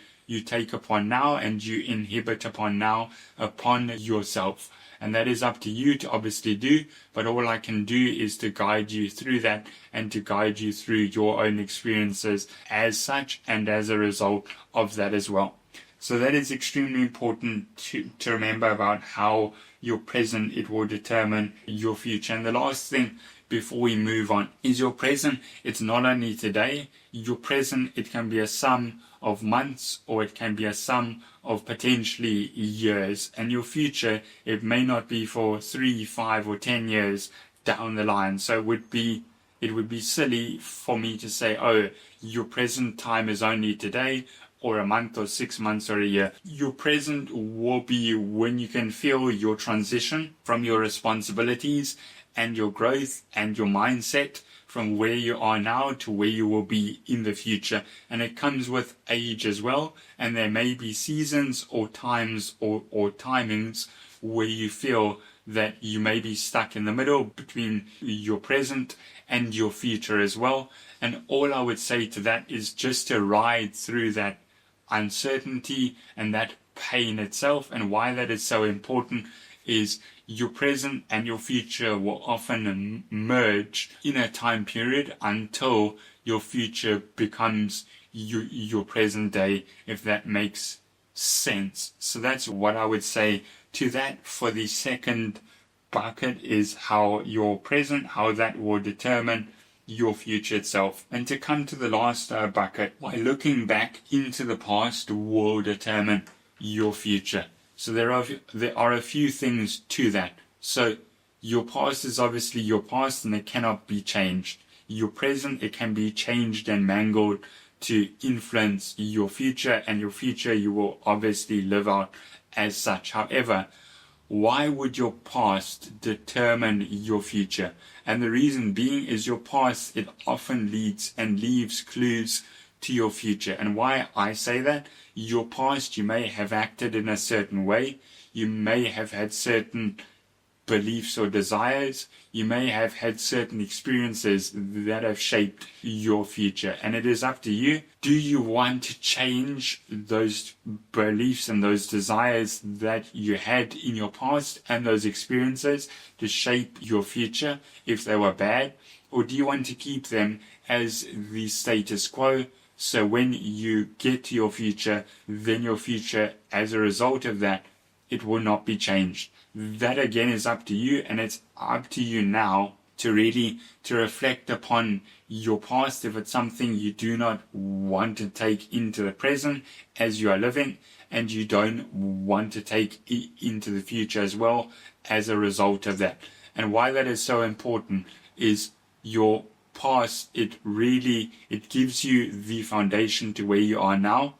take upon now and you inhibit upon now upon yourself. And that is up to you to obviously do, but all I can do is to guide you through that and to guide you through your own experiences as such and as a result of that as well. So that is extremely important to remember about how your present, it will determine your future. And the last thing before we move on is your present. It's not only today. Your present, it can be a sum of months, or it can be a sum of potentially years. And your future, it may not be for 3, 5, or 10 years down the line. So it would be silly for me to say, oh, your present time is only today, or a month, or 6 months, or a year. Your present will be when you can feel your transition from your responsibilities and your growth and your mindset from where you are now to where you will be in the future. And it comes with age as well. And there may be seasons or times or timings where you feel that you may be stuck in the middle between your present and your future as well. And all I would say to that is just to ride through that uncertainty and that pain itself. And why that is so important is your present and your future will often merge in a time period until your future becomes your present day, if that makes sense. So that's what I would say to that. For the second bucket is how your present, how that will determine your future itself. And to come to the last bucket, why looking back into the past will determine your future. So there are a few things to that. So your past is obviously your past and it cannot be changed. Your present, it can be changed and mangled to influence your future, and your future you will obviously live out as such. However, why would your past determine your future? And the reason being is your past, it often leads and leaves clues to your future. And why I say that, your past, you may have acted in a certain way. You may have had certain beliefs or desires. You may have had certain experiences that have shaped your future. And it is up to you. Do you want to change those beliefs and those desires that you had in your past and those experiences to shape your future if they were bad? Or do you want to keep them as the status quo? So when you get to your future, then your future, as a result of that, it will not be changed. That again is up to you, and it's up to you now to reflect upon your past if it's something you do not want to take into the present as you are living, and you don't want to take into the future as well as a result of that. And why that is so important is your past, it gives you the foundation to where you are now,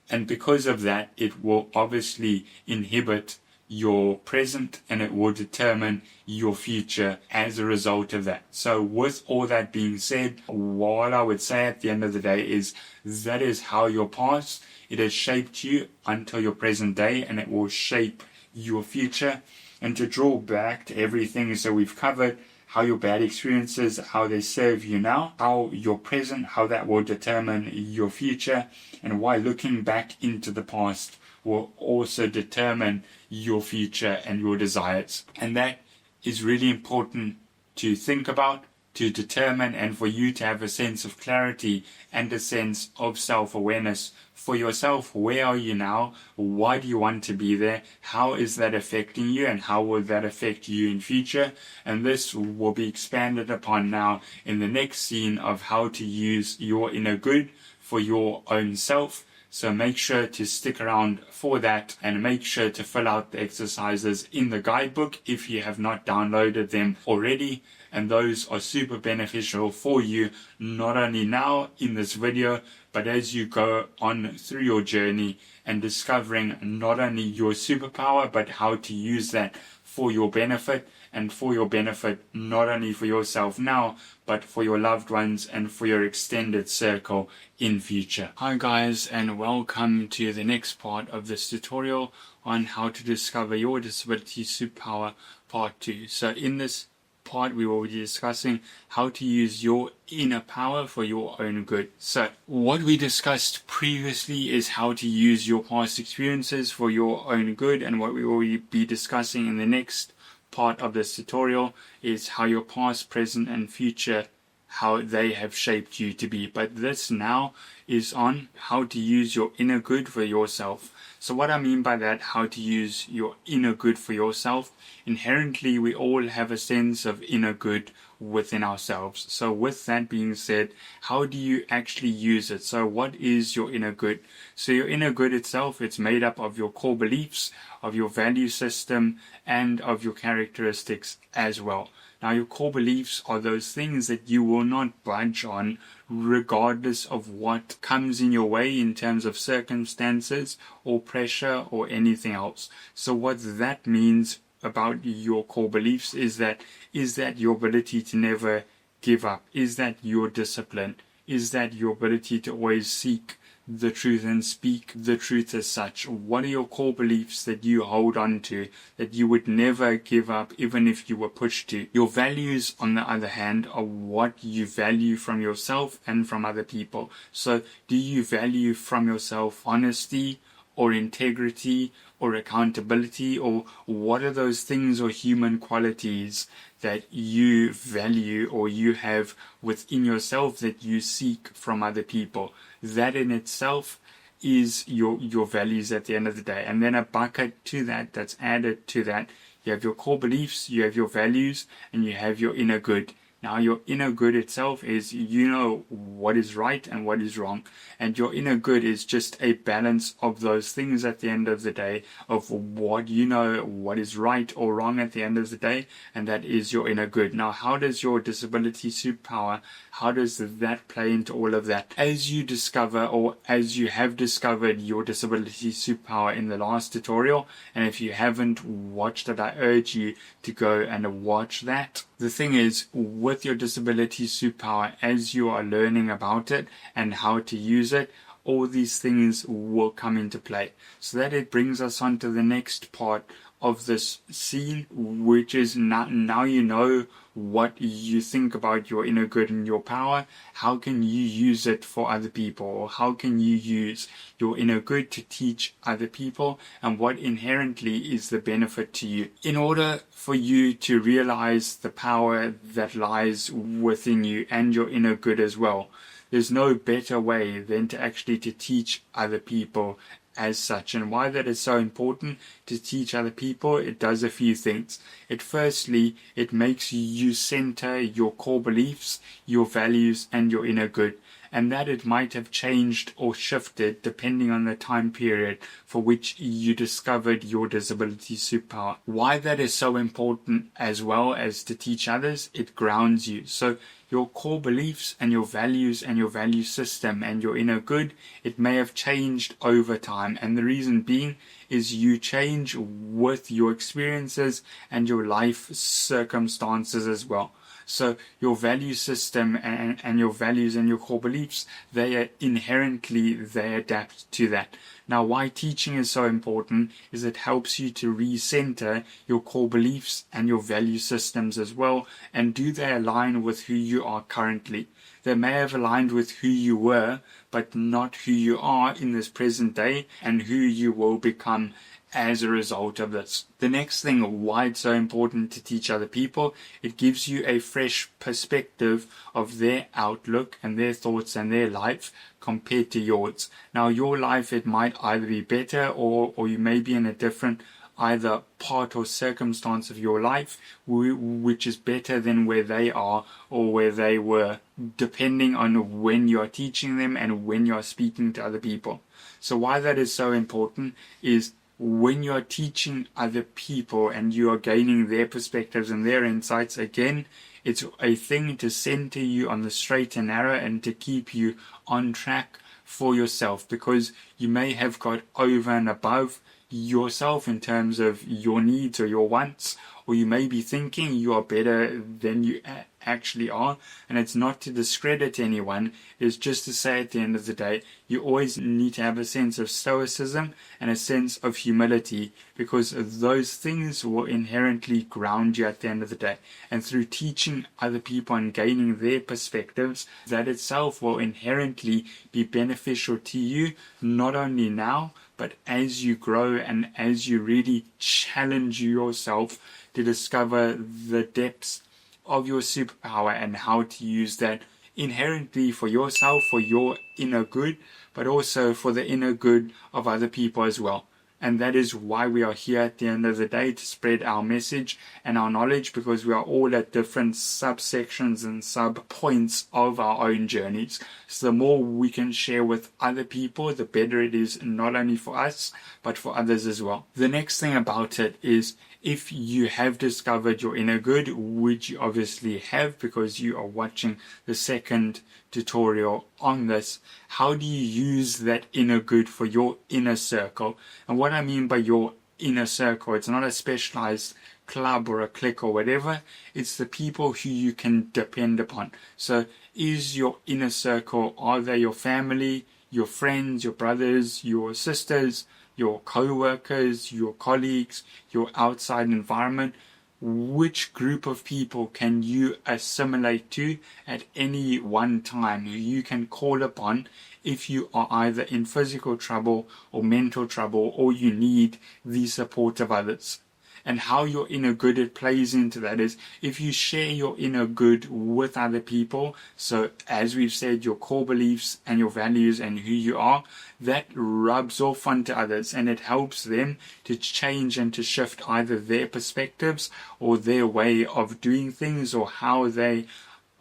and because of that, it will obviously inhibit your present and it will determine your future as a result of that. So with all that being said, what I would say at the end of the day is that is how your past, it has shaped you until your present day, and it will shape your future. And to draw back to everything, so we've covered how your bad experiences, how they serve you now, how your present, how that will determine your future, and why looking back into the past will also determine your future and your desires. And that is really important to think about, to determine, and for you to have a sense of clarity and a sense of self-awareness for yourself. Where are you now? Why do you want to be there? How is that affecting you, and how will that affect you in future? And this will be expanded upon now in the next scene of how to use your inner good for your own self. So make sure to stick around for that, and make sure to fill out the exercises in the guidebook if you have not downloaded them already. And those are super beneficial for you, not only now in this video, but as you go on through your journey and discovering not only your superpower, but how to use that for your benefit, and for your benefit not only for yourself now, but for your loved ones and for your extended circle in future. Hi guys, and welcome to the next part of this tutorial on how to discover your disability superpower part 2. So in this part we will be discussing how to use your inner power for your own good. So what we discussed previously is how to use your past experiences for your own good, and what we will be discussing in the next part of this tutorial is how your past, present and future, how they have shaped you to be. But this now is on how to use your inner good for yourself. So what I mean by that, how to use your inner good for yourself, inherently we all have a sense of inner good within ourselves. So with that being said, how do you actually use it? So what is your inner good? So your inner good itself, it's made up of your core beliefs, of your value system, and of your characteristics as well. Now, your core beliefs are those things that you will not budge on regardless of what comes in your way in terms of circumstances or pressure or anything else. So what that means about your core beliefs is that your ability to never give up? Is that your discipline? Is that your ability to always seek the truth and speak the truth as such? What are your core beliefs that you hold on to, that you would never give up even if you were pushed to? Your values, on the other hand, are what you value from yourself and from other people. So do you value from yourself honesty or integrity or accountability, or what are those things or human qualities that you value or you have within yourself that you seek from other people? That in itself is your values at the end of the day. And then a bucket to that, that's added to that, you have your core beliefs, you have your values, and you have your inner good. Now, your inner good itself is, you know what is right and what is wrong. And your inner good is just a balance of those things at the end of the day, of what you know, what is right or wrong at the end of the day. And that is your inner good. Now, how does your disability superpower, how does that play into all of that? As you discover, or as you have discovered your disability superpower in the last tutorial, and if you haven't watched it, I urge you to go and watch that. The thing is, with your disability superpower, as you are learning about it and how to use it, all these things will come into play. So that it brings us on to the next part of this scene, which is now you know what you think about your inner good and your power. How can you use it for other people? Or how can you use your inner good to teach other people? And what inherently is the benefit to you? In order for you to realize the power that lies within you and your inner good as well, there's no better way than to actually to teach other people as such. And why that is so important to teach other people, it does a few things. Firstly, it makes you center your core beliefs, your values, and your inner good. And that it might have changed or shifted depending on the time period for which you discovered your disability superpower. Why that is so important as well as to teach others, it grounds you. So your core beliefs and your values and your value system and your inner good, it may have changed over time. And the reason being is you change with your experiences and your life circumstances as well. So your value system and your values and your core beliefs, they adapt to that. Now, why teaching is so important is it helps you to recenter your core beliefs and your value systems as well. And do they align with who you are currently? They may have aligned with who you were, but not who you are in this present day and who you will become as a result of this. The next thing why it's so important to teach other people, it gives you a fresh perspective of their outlook and their thoughts and their life compared to yours. Now, your life, it might either be better or you may be in a different either part or circumstance of your life which is better than where they are or where they were, depending on when you are teaching them and when you are speaking to other people. So why that is so important is when you are teaching other people and you are gaining their perspectives and their insights, again, it's a thing to center you on the straight and narrow and to keep you on track for yourself, because you may have got over and above yourself in terms of your needs or your wants, or you may be thinking you are better than you actually are. And it's not to discredit anyone, it's just to say at the end of the day, you always need to have a sense of stoicism and a sense of humility, because those things will inherently ground you at the end of the day. And through teaching other people and gaining their perspectives, that itself will inherently be beneficial to you, not only now, but as you grow and as you really challenge yourself to discover the depths of your superpower and how to use that inherently for yourself, for your inner good, but also for the inner good of other people as well. And that is why we are here at the end of the day, to spread our message and our knowledge, because we are all at different subsections and sub points of our own journeys. So the more we can share with other people, the better it is, not only for us, but for others as well. The next thing about it is, if you have discovered your inner good, which you obviously have because you are watching the second tutorial on this, how do you use that inner good for your inner circle? And what I mean by your inner circle, it's not a specialized club or a clique or whatever, it's the people who you can depend upon. So is your inner circle, are they your family, your friends, your brothers, your sisters, your co-workers, your colleagues, your outside environment? Which group of people can you assimilate to at any one time, who you can call upon if you are either in physical trouble or mental trouble, or you need the support of others? And how your inner good it plays into that is, if you share your inner good with other people, so as we've said, your core beliefs and your values and who you are, that rubs off onto others, and it helps them to change and to shift either their perspectives or their way of doing things, or how they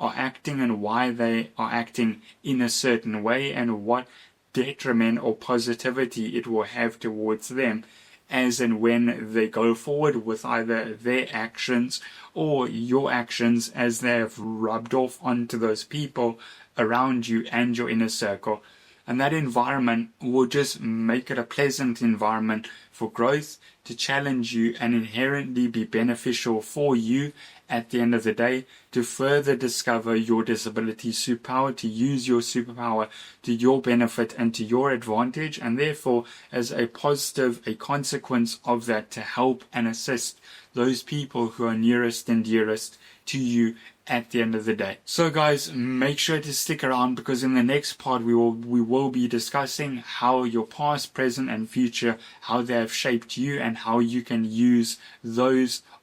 are acting and why they are acting in a certain way, and what detriment or positivity it will have towards them as and when they go forward with either their actions or your actions, as they have rubbed off onto those people around you and your inner circle. And that environment will just make it a pleasant environment for growth, to challenge you, and inherently be beneficial for you at the end of the day, to further discover your disability superpower, to use your superpower to your benefit and to your advantage, and therefore as a positive, a consequence of that, to help and assist those people who are nearest and dearest to you at the end of the day. So guys, make sure to stick around, because in the next part we will be discussing how your past, present and future, how they have shaped you, and how you can use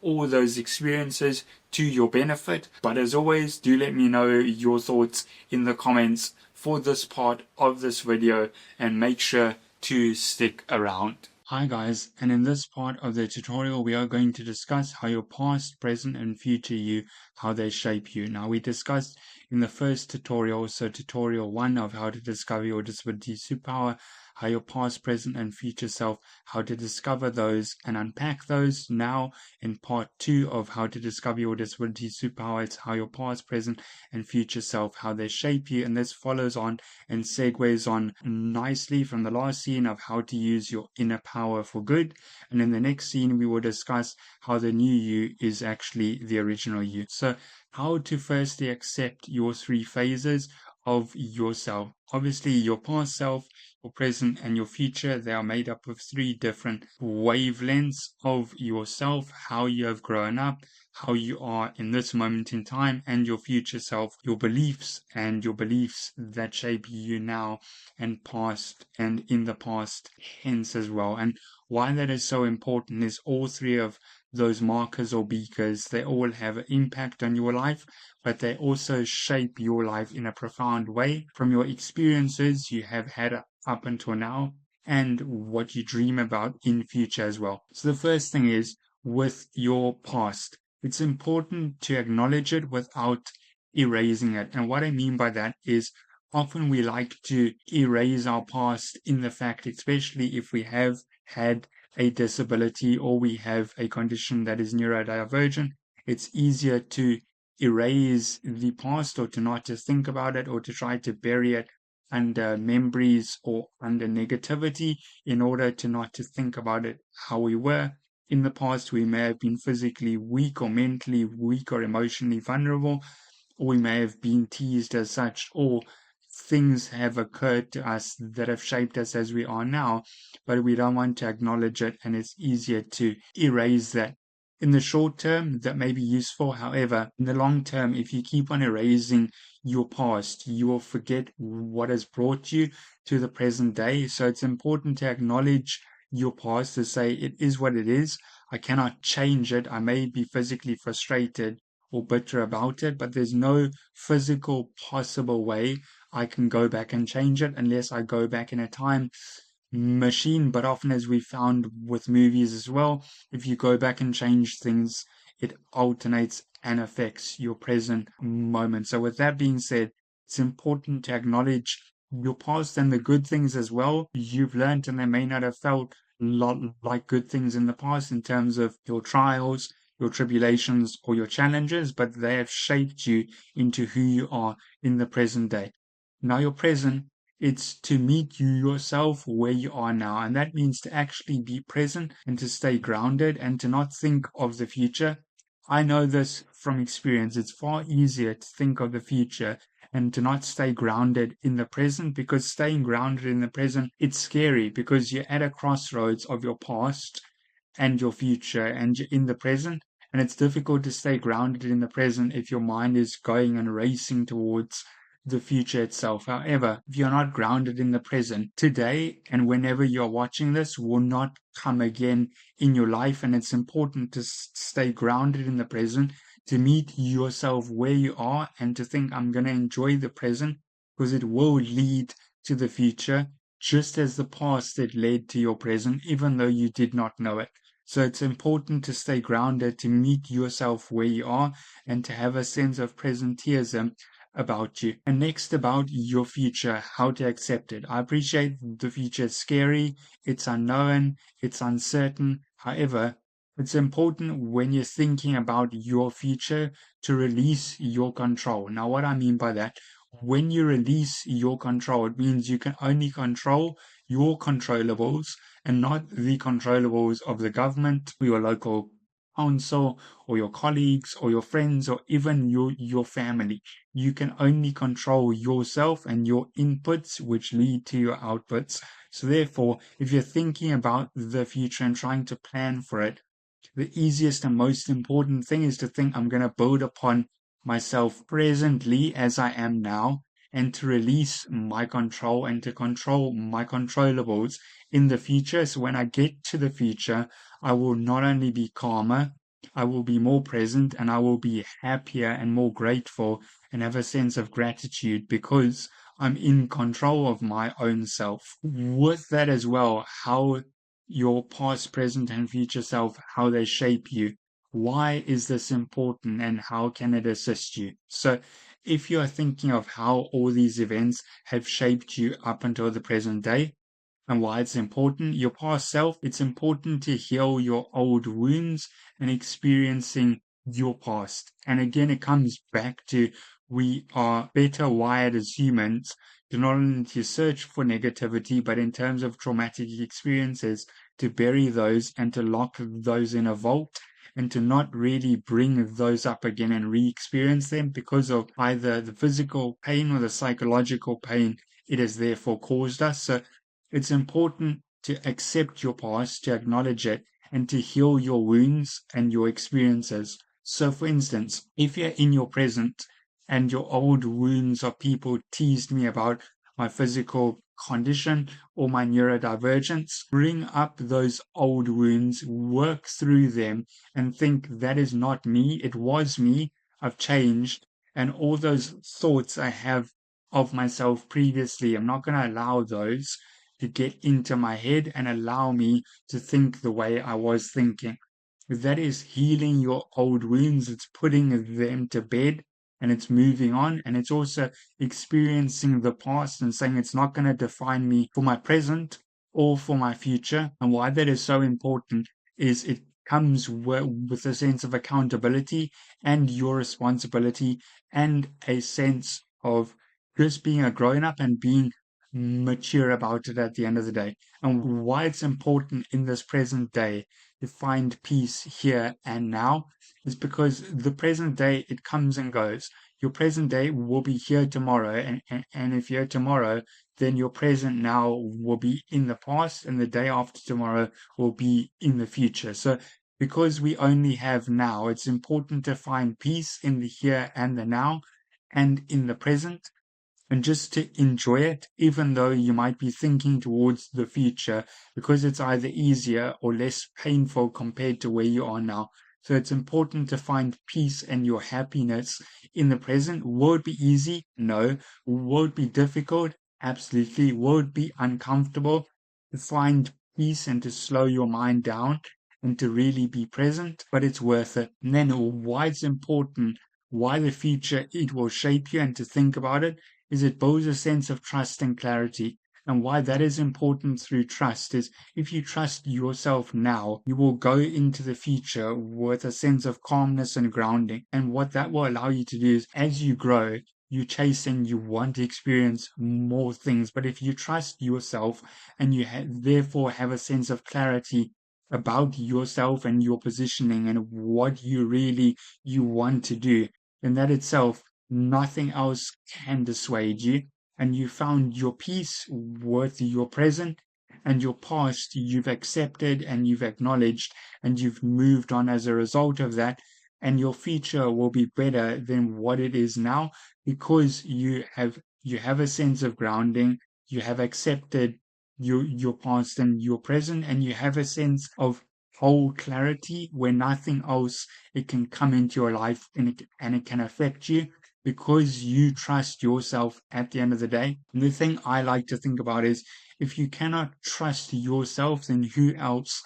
all those experiences to your benefit. But as always, do let me know your thoughts in the comments for this part of this video, and make sure to stick around. Hi guys, and in this part of the tutorial we are going to discuss how your past, present and future you, how they shape you. Now, we discussed in the first tutorial, so tutorial 1 of how to discover your disability superpower, how your past, present and future self, how to discover those and unpack those. Now in part 2 of how to discover your disability superpower, it's how your past, present and future self, how they shape you. And this follows on and segues on nicely from the last scene of how to use your inner power for good. And in the next scene we will discuss how the new you is actually the original you. So how to firstly accept your 3 phases of yourself. Obviously your past self, your present and your future, they are made up of 3 different wavelengths of yourself, how you have grown up, how you are in this moment in time, and your future self, your beliefs and your beliefs that shape you now and past and in the past hence as well. And why that is so important is all 3 of those markers or beakers, they all have an impact on your life, but they also shape your life in a profound way from your experiences you have had up until now and what you dream about in future as well. So the first thing is, with your past, it's important to acknowledge it without erasing it. And what I mean by that is, often we like to erase our past in the fact, especially if we have had a disability or we have a condition that is neurodivergent, it's easier to erase the past, or to not to think about it, or to try to bury it under memories or under negativity, in order to not to think about it how we were. In the past, we may have been physically weak or mentally weak or emotionally vulnerable, or we may have been teased as such, or things have occurred to us that have shaped us as we are now, but we don't want to acknowledge it, and it's easier to erase that. In the short term, that may be useful. However, in the long term, if you keep on erasing your past, you will forget what has brought you to the present day. So it's important to acknowledge your past, to say it is what it is. I cannot change it. I may be physically frustrated or bitter about it, but there's no physical possible way I can go back and change it unless I go back in a time machine. But often, as we found with movies as well, if you go back and change things, it alternates and affects your present moment. So with that being said, it's important to acknowledge your past and the good things as well you've learned, and they may not have felt like good things in the past in terms of your trials, your tribulations, or your challenges, but they have shaped you into who you are in the present day. Now your present, it's to meet you yourself where you are now, and that means to actually be present and to stay grounded and to not think of the future. I know this from experience. It's far easier to think of the future and to not stay grounded in the present, because staying grounded in the present, it's scary because you're at a crossroads of your past and your future and you're in the present. And it's difficult to stay grounded in the present if your mind is going and racing towards the future itself. However, if you're not grounded in the present, today and whenever you're watching this will not come again in your life. And it's important to stay grounded in the present, to meet yourself where you are and to think, I'm going to enjoy the present because it will lead to the future, just as the past that led to your present, even though you did not know it. So it's important to stay grounded, to meet yourself where you are, and to have a sense of presenteeism about you. And next, about your future, how to accept it. I appreciate the future is scary, it's unknown, it's uncertain. However, it's important when you're thinking about your future to release your control. Now, what I mean by that, when you release your control, it means you can only control your controllables and not the controllables of the government or your local council or your colleagues or your friends or even your family. You can only control yourself and your inputs, which lead to your outputs. So therefore, if you're thinking about the future and trying to plan for it, the easiest and most important thing is to think, I'm going to build upon myself presently as I am now, and to release my control and to control my controllables in the future. So when I get to the future, I will not only be calmer, I will be more present, and I will be happier and more grateful and have a sense of gratitude because I'm in control of my own self. With that as well, how your past, present, and future self, how they shape you. Why is this important and how can it assist you? So, if you are thinking of how all these events have shaped you up until the present day and why it's important, your past self, it's important to heal your old wounds and experiencing your past. And again, it comes back to we are better wired as humans to not only to search for negativity, but in terms of traumatic experiences, to bury those and to lock those in a vault and to not really bring those up again and re-experience them because of either the physical pain or the psychological pain it has therefore caused us. So it's important to accept your past, to acknowledge it, and to heal your wounds and your experiences. So for instance, if you're in your present and your old wounds of people teased me about my physical condition or my neurodivergence, bring up those old wounds, work through them, and think that is not me, it was me, I've changed, and all those thoughts I have of myself previously, I'm not going to allow those to get into my head and allow me to think the way I was thinking. That is healing your old wounds, it's putting them to bed and it's moving on, and it's also experiencing the past and saying it's not going to define me for my present or for my future. And why that is so important is it comes with a sense of accountability and your responsibility and a sense of just being a grown-up and being mature about it at the end of the day. And why it's important in this present day to find peace here and now is because the present day, it comes and goes. Your present day will be here tomorrow, and if you're tomorrow, then your present now will be in the past, and the day after tomorrow will be in the future. So because we only have now, it's important to find peace in the here and the now and in the present, and just to enjoy it, even though you might be thinking towards the future, because it's either easier or less painful compared to where you are now. So it's important to find peace and your happiness in the present. Will it be easy? No. Will it be difficult? Absolutely. Will it be uncomfortable? To find peace and to slow your mind down and to really be present, but it's worth it. And then why it's important, why the future, it will shape you, and to think about it, is it builds a sense of trust and clarity. And why that is important through trust is if you trust yourself now, you will go into the future with a sense of calmness and grounding. And what that will allow you to do is as you grow, you chase and you want to experience more things. But if you trust yourself and you therefore have a sense of clarity about yourself and your positioning and what you want to do, then that itself, nothing else can dissuade you, and you found your peace with your present, and your past you've accepted and you've acknowledged and you've moved on as a result of that, and your future will be better than what it is now because you have a sense of grounding, you have accepted your past and your present, and you have a sense of whole clarity where nothing else it can come into your life and it can affect you because you trust yourself at the end of the day. And the thing I like to think about is if you cannot trust yourself, then who else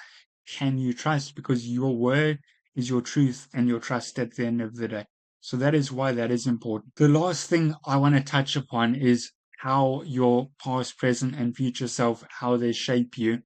can you trust? Because your word is your truth and your trust at the end of the day. So that is why that is important. The last thing I want to touch upon is how your past, present, and future self, how they shape you.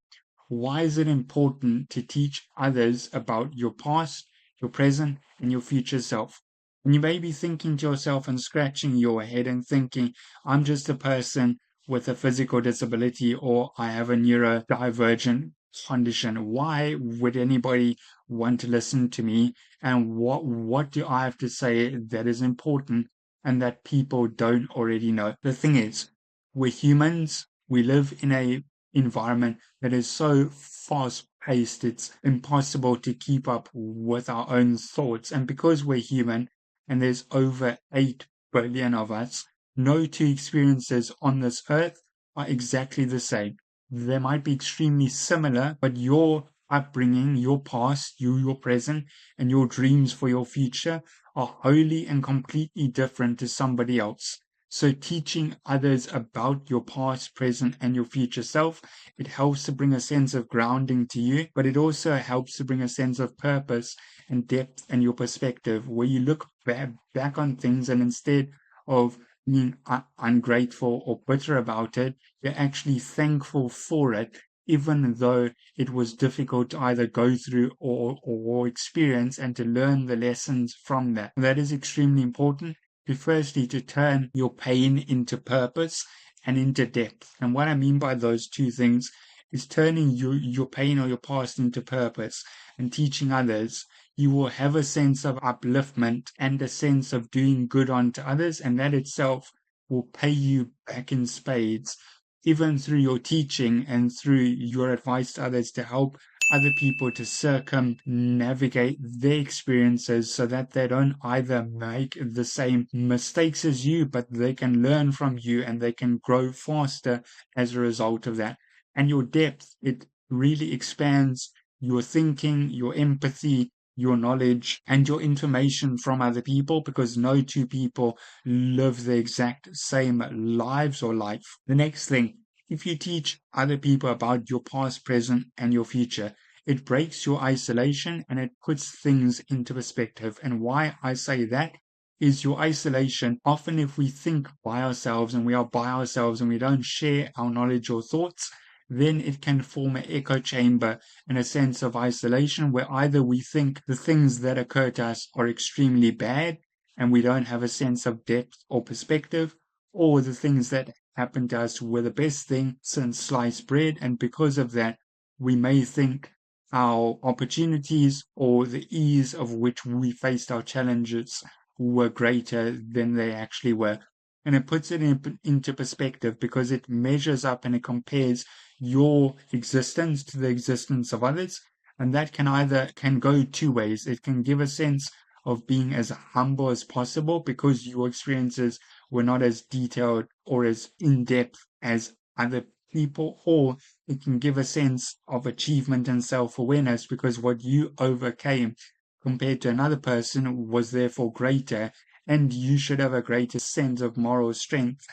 Why is it important to teach others about your past, your present, and your future self? And you may be thinking to yourself and scratching your head and thinking, I'm just a person with a physical disability or I have a neurodivergent condition. Why would anybody want to listen to me? And what do I have to say that is important and that people don't already know? The thing is, we're humans. We live in a environment that is so fast paced, it's impossible to keep up with our own thoughts. And because we're human, and there's over 8 billion of us, no two experiences on this earth are exactly the same. They might be extremely similar, but your upbringing, your past, your present, and your dreams for your future are wholly and completely different to somebody else. So teaching others about your past, present, and your future self, it helps to bring a sense of grounding to you, but it also helps to bring a sense of purpose and depth and your perspective, where you look back on things and instead of being ungrateful or bitter about it, you're actually thankful for it, even though it was difficult to either go through or experience, and to learn the lessons from that. That is extremely important. Firstly, to turn your pain into purpose and into depth. And what I mean by those two things is turning your pain or your past into purpose and teaching others. You will have a sense of upliftment and a sense of doing good unto others, and that itself will pay you back in spades, even through your teaching and through your advice to others to help other people to circumnavigate their experiences so that they don't either make the same mistakes as you, but they can learn from you and they can grow faster as a result of that. And your depth, it really expands your thinking, your empathy, your knowledge, and your information from other people, because no two people live the exact same lives or life. The next thing, if you teach other people about your past, present, and your future, it breaks your isolation and it puts things into perspective. And why I say that is your isolation. Often if we think by ourselves and we are by ourselves and we don't share our knowledge or thoughts, then it can form an echo chamber and a sense of isolation where either we think the things that occur to us are extremely bad and we don't have a sense of depth or perspective, or the things that happen to us were the best thing since sliced bread, and because of that we may think our opportunities or the ease of which we faced our challenges were greater than they actually were. And it puts it into perspective because it measures up and it compares your existence to the existence of others. And that can go two ways. It can give a sense of being as humble as possible because your experiences were not as detailed or as in-depth as other people, or it can give a sense of achievement and self-awareness because what you overcame compared to another person was therefore greater, and you should have a greater sense of moral strength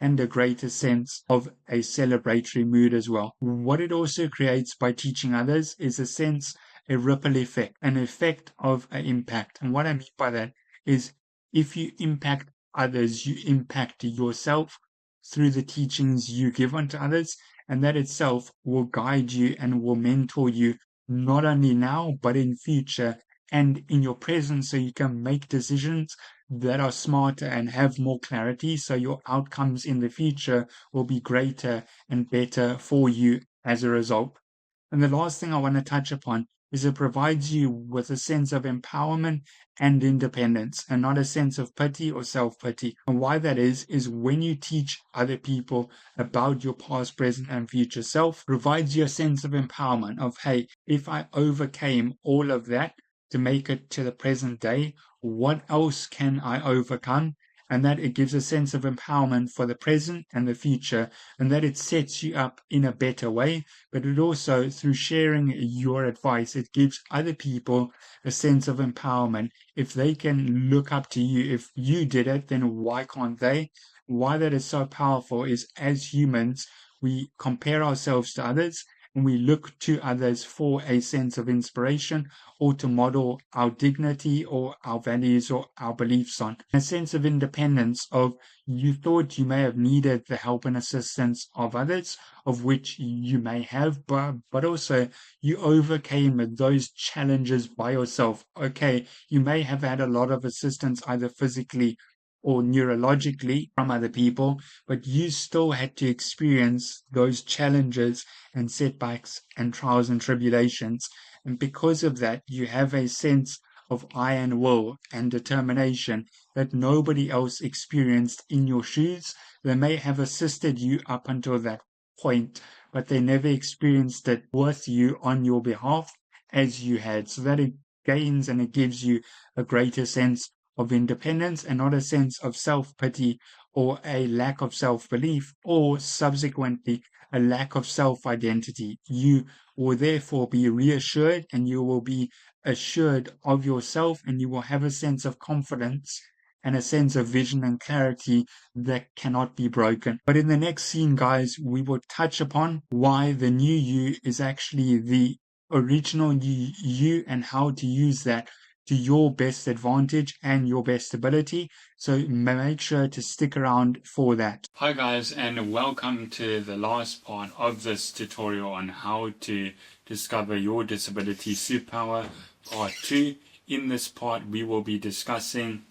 and a greater sense of a celebratory mood as well. What it also creates by teaching others is a ripple effect, an effect of an impact. And what I mean by that is if you impact others, you impact yourself through the teachings you give unto others, and that itself will guide you and will mentor you not only now, but in future and in your present, so you can make decisions that are smarter and have more clarity, so your outcomes in the future will be greater and better for you as a result. And the last thing I want to touch upon is it provides you with a sense of empowerment and independence, and not a sense of pity or self-pity. And why that is when you teach other people about your past, present, and future self, provides you a sense of empowerment of, hey, if I overcame all of that to make it to the present day, what else can I overcome? And that it gives a sense of empowerment for the present and the future, and that it sets you up in a better way. But it also, through sharing your advice, it gives other people a sense of empowerment. If they can look up to you, if you did it, then why can't they? Why that is so powerful is, as humans, we compare ourselves to others, and we look to others for a sense of inspiration or to model our dignity or our values or our beliefs on. A sense of independence of you thought you may have needed the help and assistance of others, of which you may have, but also you overcame those challenges by yourself. Okay, you may have had a lot of assistance either physically or neurologically from other people, but you still had to experience those challenges and setbacks and trials and tribulations. And because of that, you have a sense of iron will and determination that nobody else experienced in your shoes. They may have assisted you up until that point, but they never experienced it with you on your behalf as you had. So that it gains and it gives you a greater sense of independence and not a sense of self-pity or a lack of self-belief, or subsequently a lack of self-identity. You will therefore be reassured and you will be assured of yourself, and you will have a sense of confidence and a sense of vision and clarity that cannot be broken. But in the next scene, guys, we will touch upon why the new you is actually the original you and how to use that to your best advantage and your best ability. So make sure to stick around for that. Hi guys, and welcome to the last part of this tutorial on how to discover your disability superpower, part 2. In this part we will be discussing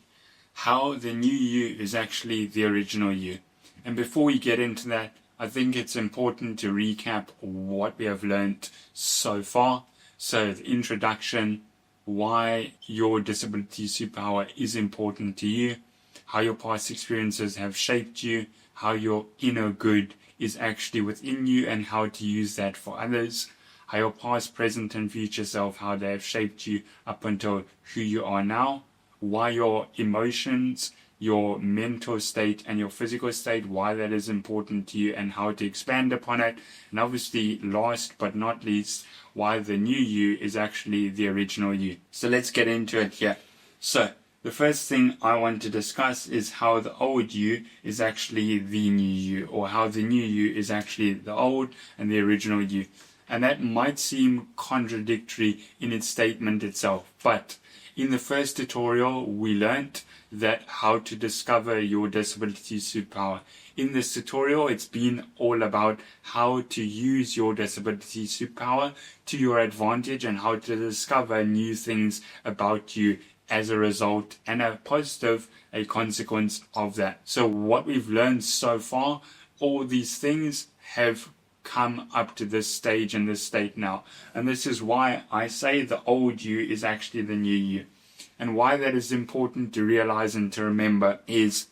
how the new you is actually the original you. And before we get into that, I think it's important to recap what we have learned so far. So the introduction, why your disability superpower is important to you, how your past experiences have shaped you, how your inner good is actually within you and how to use that for others, how your past, present and future self, how they have shaped you up until who you are now, why your emotions, your mental state and your physical state, why that is important to you and how to expand upon it. And obviously, last but not least, why the new you is actually the original you. So let's get into it here. So the first thing I want to discuss is how the old you is actually the new you, or how the new you is actually the old and the original you. And that might seem contradictory in its statement itself, but in the first tutorial, we learned that how to discover your disability superpower. In this tutorial, it's been all about how to use your disability superpower to your advantage and how to discover new things about you as a result and a positive, a consequence of that. So what we've learned so far, all these things have come up to this stage and this state now. And this is why I say the old you is actually the new you. And why that is important to realize and to remember is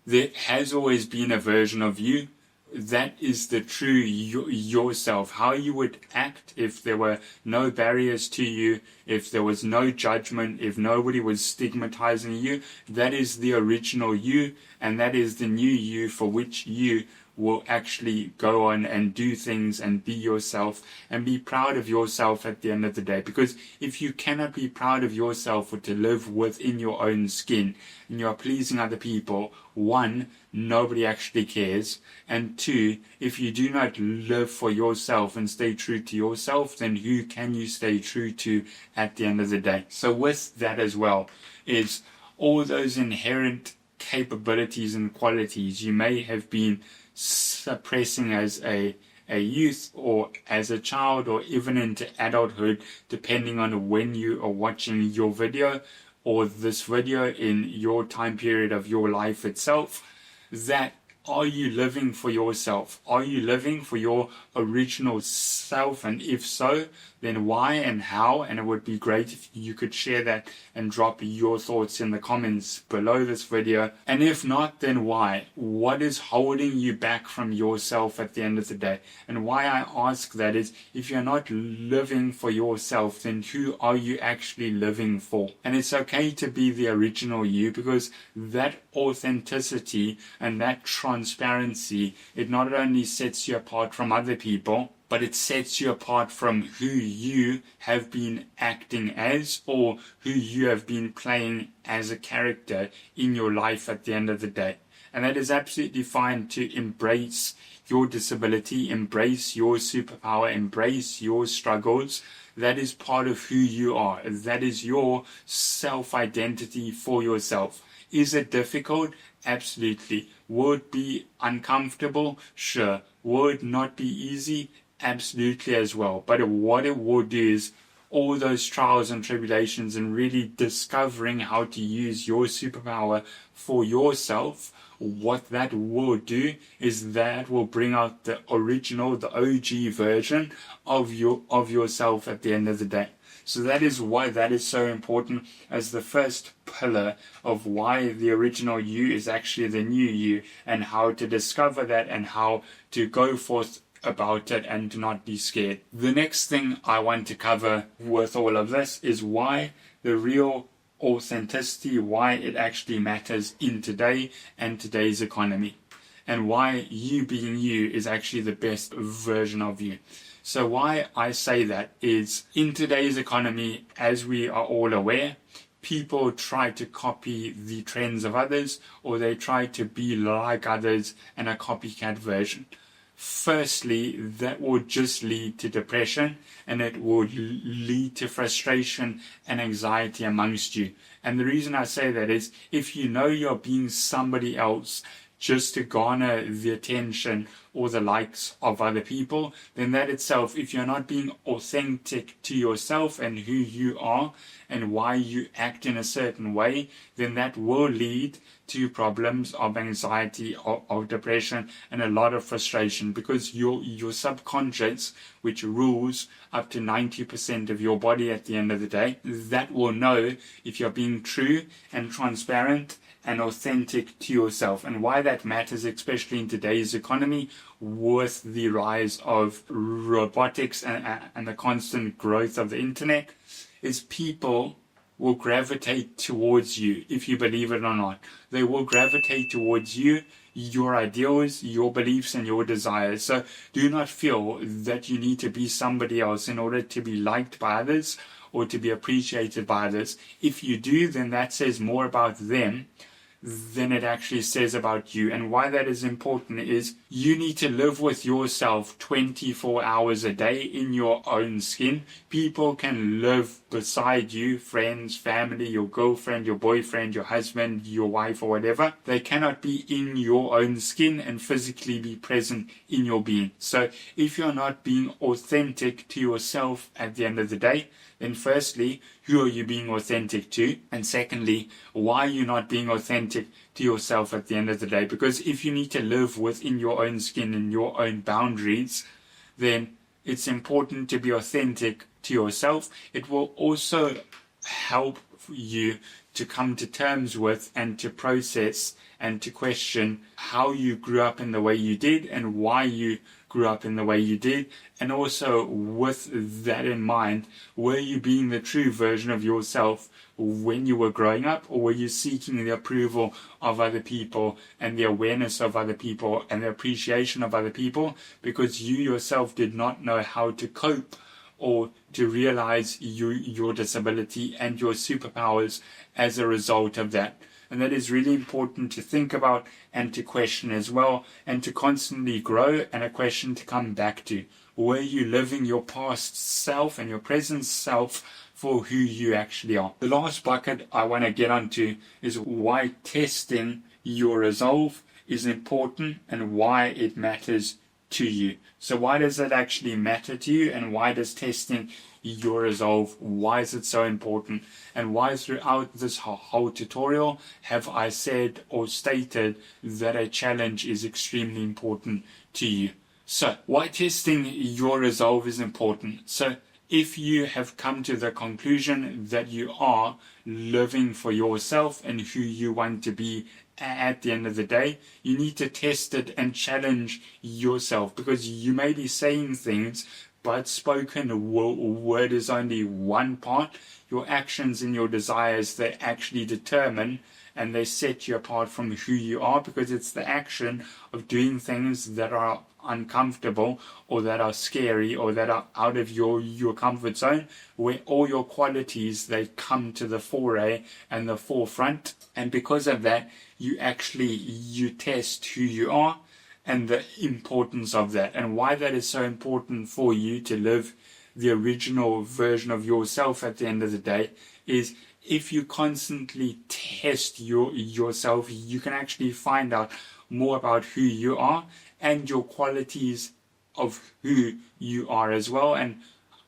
there has always been a version of you that is the true yourself. How you would act if there were no barriers to you, if there was no judgment, if nobody was stigmatizing you. That is the original you, and that is the new you for which you will actually go on and do things and be yourself and be proud of yourself at the end of the day. Because if you cannot be proud of yourself or to live within your own skin and you are pleasing other people, one, nobody actually cares, and two, if you do not live for yourself and stay true to yourself, then who can you stay true to at the end of the day? So with that as well is all those inherent capabilities and qualities you may have been suppressing as a youth or as a child or even into adulthood, depending on when you are watching your video or this video in your time period of your life itself. That are you living for yourself? Are you living for your original self? And if so, then why and how? And it would be great if you could share that and drop your thoughts in the comments below this video. And if not, then why? What is holding you back from yourself at the end of the day? And why I ask that is, if you're not living for yourself, then who are you actually living for? And it's okay to be the original you, because that authenticity and that transparency, it not only sets you apart from other people, but it sets you apart from who you have been acting as or who you have been playing as a character in your life at the end of the day. And that is absolutely fine to embrace your disability, embrace your superpower, embrace your struggles. That is part of who you are. That is your self-identity for yourself. Is it difficult? Absolutely. Will it be uncomfortable? Sure. Will it not be easy? Absolutely as well. But what it will do is all those trials and tribulations and really discovering how to use your superpower for yourself, what that will do is that will bring out the original, the OG version of yourself at the end of the day. So that is why that is so important as the first pillar of why the original you is actually the new you, and how to discover that and how to go forth about it and to not be scared. The next thing I want to cover with all of this is why the real authenticity, why it actually matters in today and today's economy, and why you being you is actually the best version of you. So why I say that is, in today's economy, as we are all aware, people try to copy the trends of others, or they try to be like others and a copycat version. Firstly, that will just lead to depression, and it will lead to frustration and anxiety amongst you. And the reason I say that is, if you know you're being somebody else just to garner the attention or the likes of other people, then that itself, if you're not being authentic to yourself and who you are and why you act in a certain way, then that will lead to problems of anxiety, of depression, and a lot of frustration, because your subconscious, which rules up to 90% of your body at the end of the day, that will know if you're being true and transparent and authentic to yourself. And why that matters, especially in today's economy with the rise of robotics and the constant growth of the internet, is people will gravitate towards you, if you believe it or not. They will gravitate towards you, your ideals, your beliefs, and your desires. So do not feel that you need to be somebody else in order to be liked by others or to be appreciated by others. If you do, then that says more about them than it actually says about you. And why that is important is, you need to live with yourself 24 hours a day in your own skin. People can live beside you, friends, family, your girlfriend, your boyfriend, your husband, your wife, or whatever. They cannot be in your own skin and physically be present in your being. So if you're not being authentic to yourself at the end of the day, then firstly, who are you being authentic to? And secondly, why are you not being authentic to yourself at the end of the day? Because if you need to live within your own skin and your own boundaries, then it's important to be authentic to yourself. It will also help you to come to terms with and to process and to question how you grew up in the way you did and why you grew up in the way you did? And also, with that in mind, were you being the true version of yourself when you were growing up, or were you seeking the approval of other people and the awareness of other people and the appreciation of other people because you yourself did not know how to cope or to realize your disability and your superpowers as a result of that? And that is really important to think about and to question as well, and to constantly grow, and a question to come back to. Were you living your past self and your present self for who you actually are? The last bucket I want to get onto is why testing your resolve is important and why it matters to you. So why does it actually matter to you, and why does testing your resolve, why is it so important, and why throughout this whole tutorial have I said or stated that a challenge is extremely important to you? So why testing your resolve is important. So if you have come to the conclusion that you are living for yourself and who you want to be at the end of the day, you need to test it and challenge yourself, because you may be saying things, but spoken word is only one part. Your actions and your desires, they actually determine and they set you apart from who you are, because it's the action of doing things that are uncomfortable or that are scary or that are out of your comfort zone, where all your qualities, they come to the foray and the forefront. And because of that, you test who you are and the importance of that, and why that is so important for you to live the original version of yourself at the end of the day is if you constantly test yourself, you can actually find out more about who you are and your qualities of who you are as well, and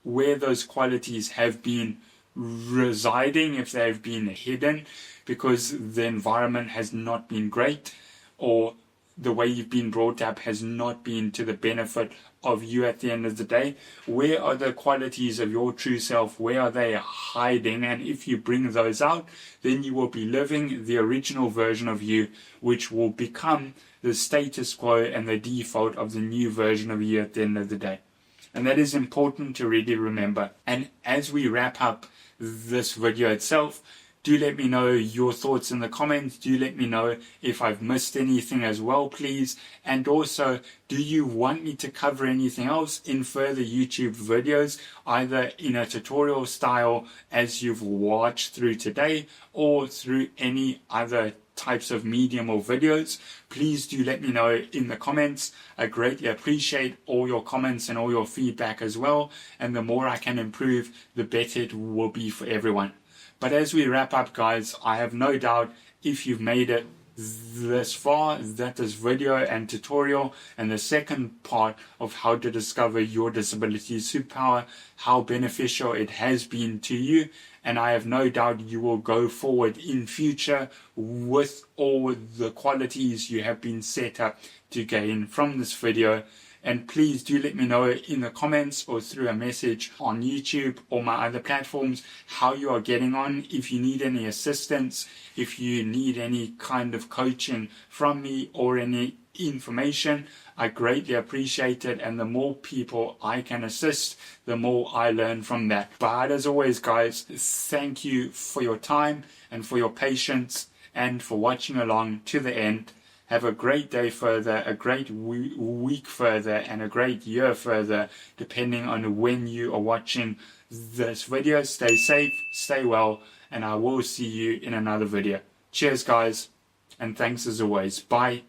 where those qualities have been residing, if they've been hidden because the environment has not been great, or the way you've been brought up has not been to the benefit of you at the end of the day. Where are the qualities of your true self? Where are they hiding? And if you bring those out, then you will be living the original version of you, which will become the status quo and the default of the new version of you at the end of the day. And that is important to really remember. And as we wrap up this video itself, do let me know your thoughts in the comments. Do let me know if I've missed anything as well, please. And also, do you want me to cover anything else in further YouTube videos, either in a tutorial style as you've watched through today, or through any other types of medium or videos? Please do let me know in the comments. I greatly appreciate all your comments and all your feedback as well. And the more I can improve, the better it will be for everyone. But as we wrap up, guys, I have no doubt if you've made it this far, that this video and tutorial and the second part of how to discover your disability superpower, how beneficial it has been to you. And I have no doubt you will go forward in future with all the qualities you have been set up to gain from this video. And please do let me know in the comments or through a message on YouTube or my other platforms how you are getting on. If you need any assistance, if you need any kind of coaching from me or any information, I greatly appreciate it. And the more people I can assist, the more I learn from that. But as always, guys, thank you for your time and for your patience and for watching along to the end. Have a great day further, a great week further, and a great year further, depending on when you are watching this video. Stay safe, stay well, and I will see you in another video. Cheers, guys, and thanks as always. Bye.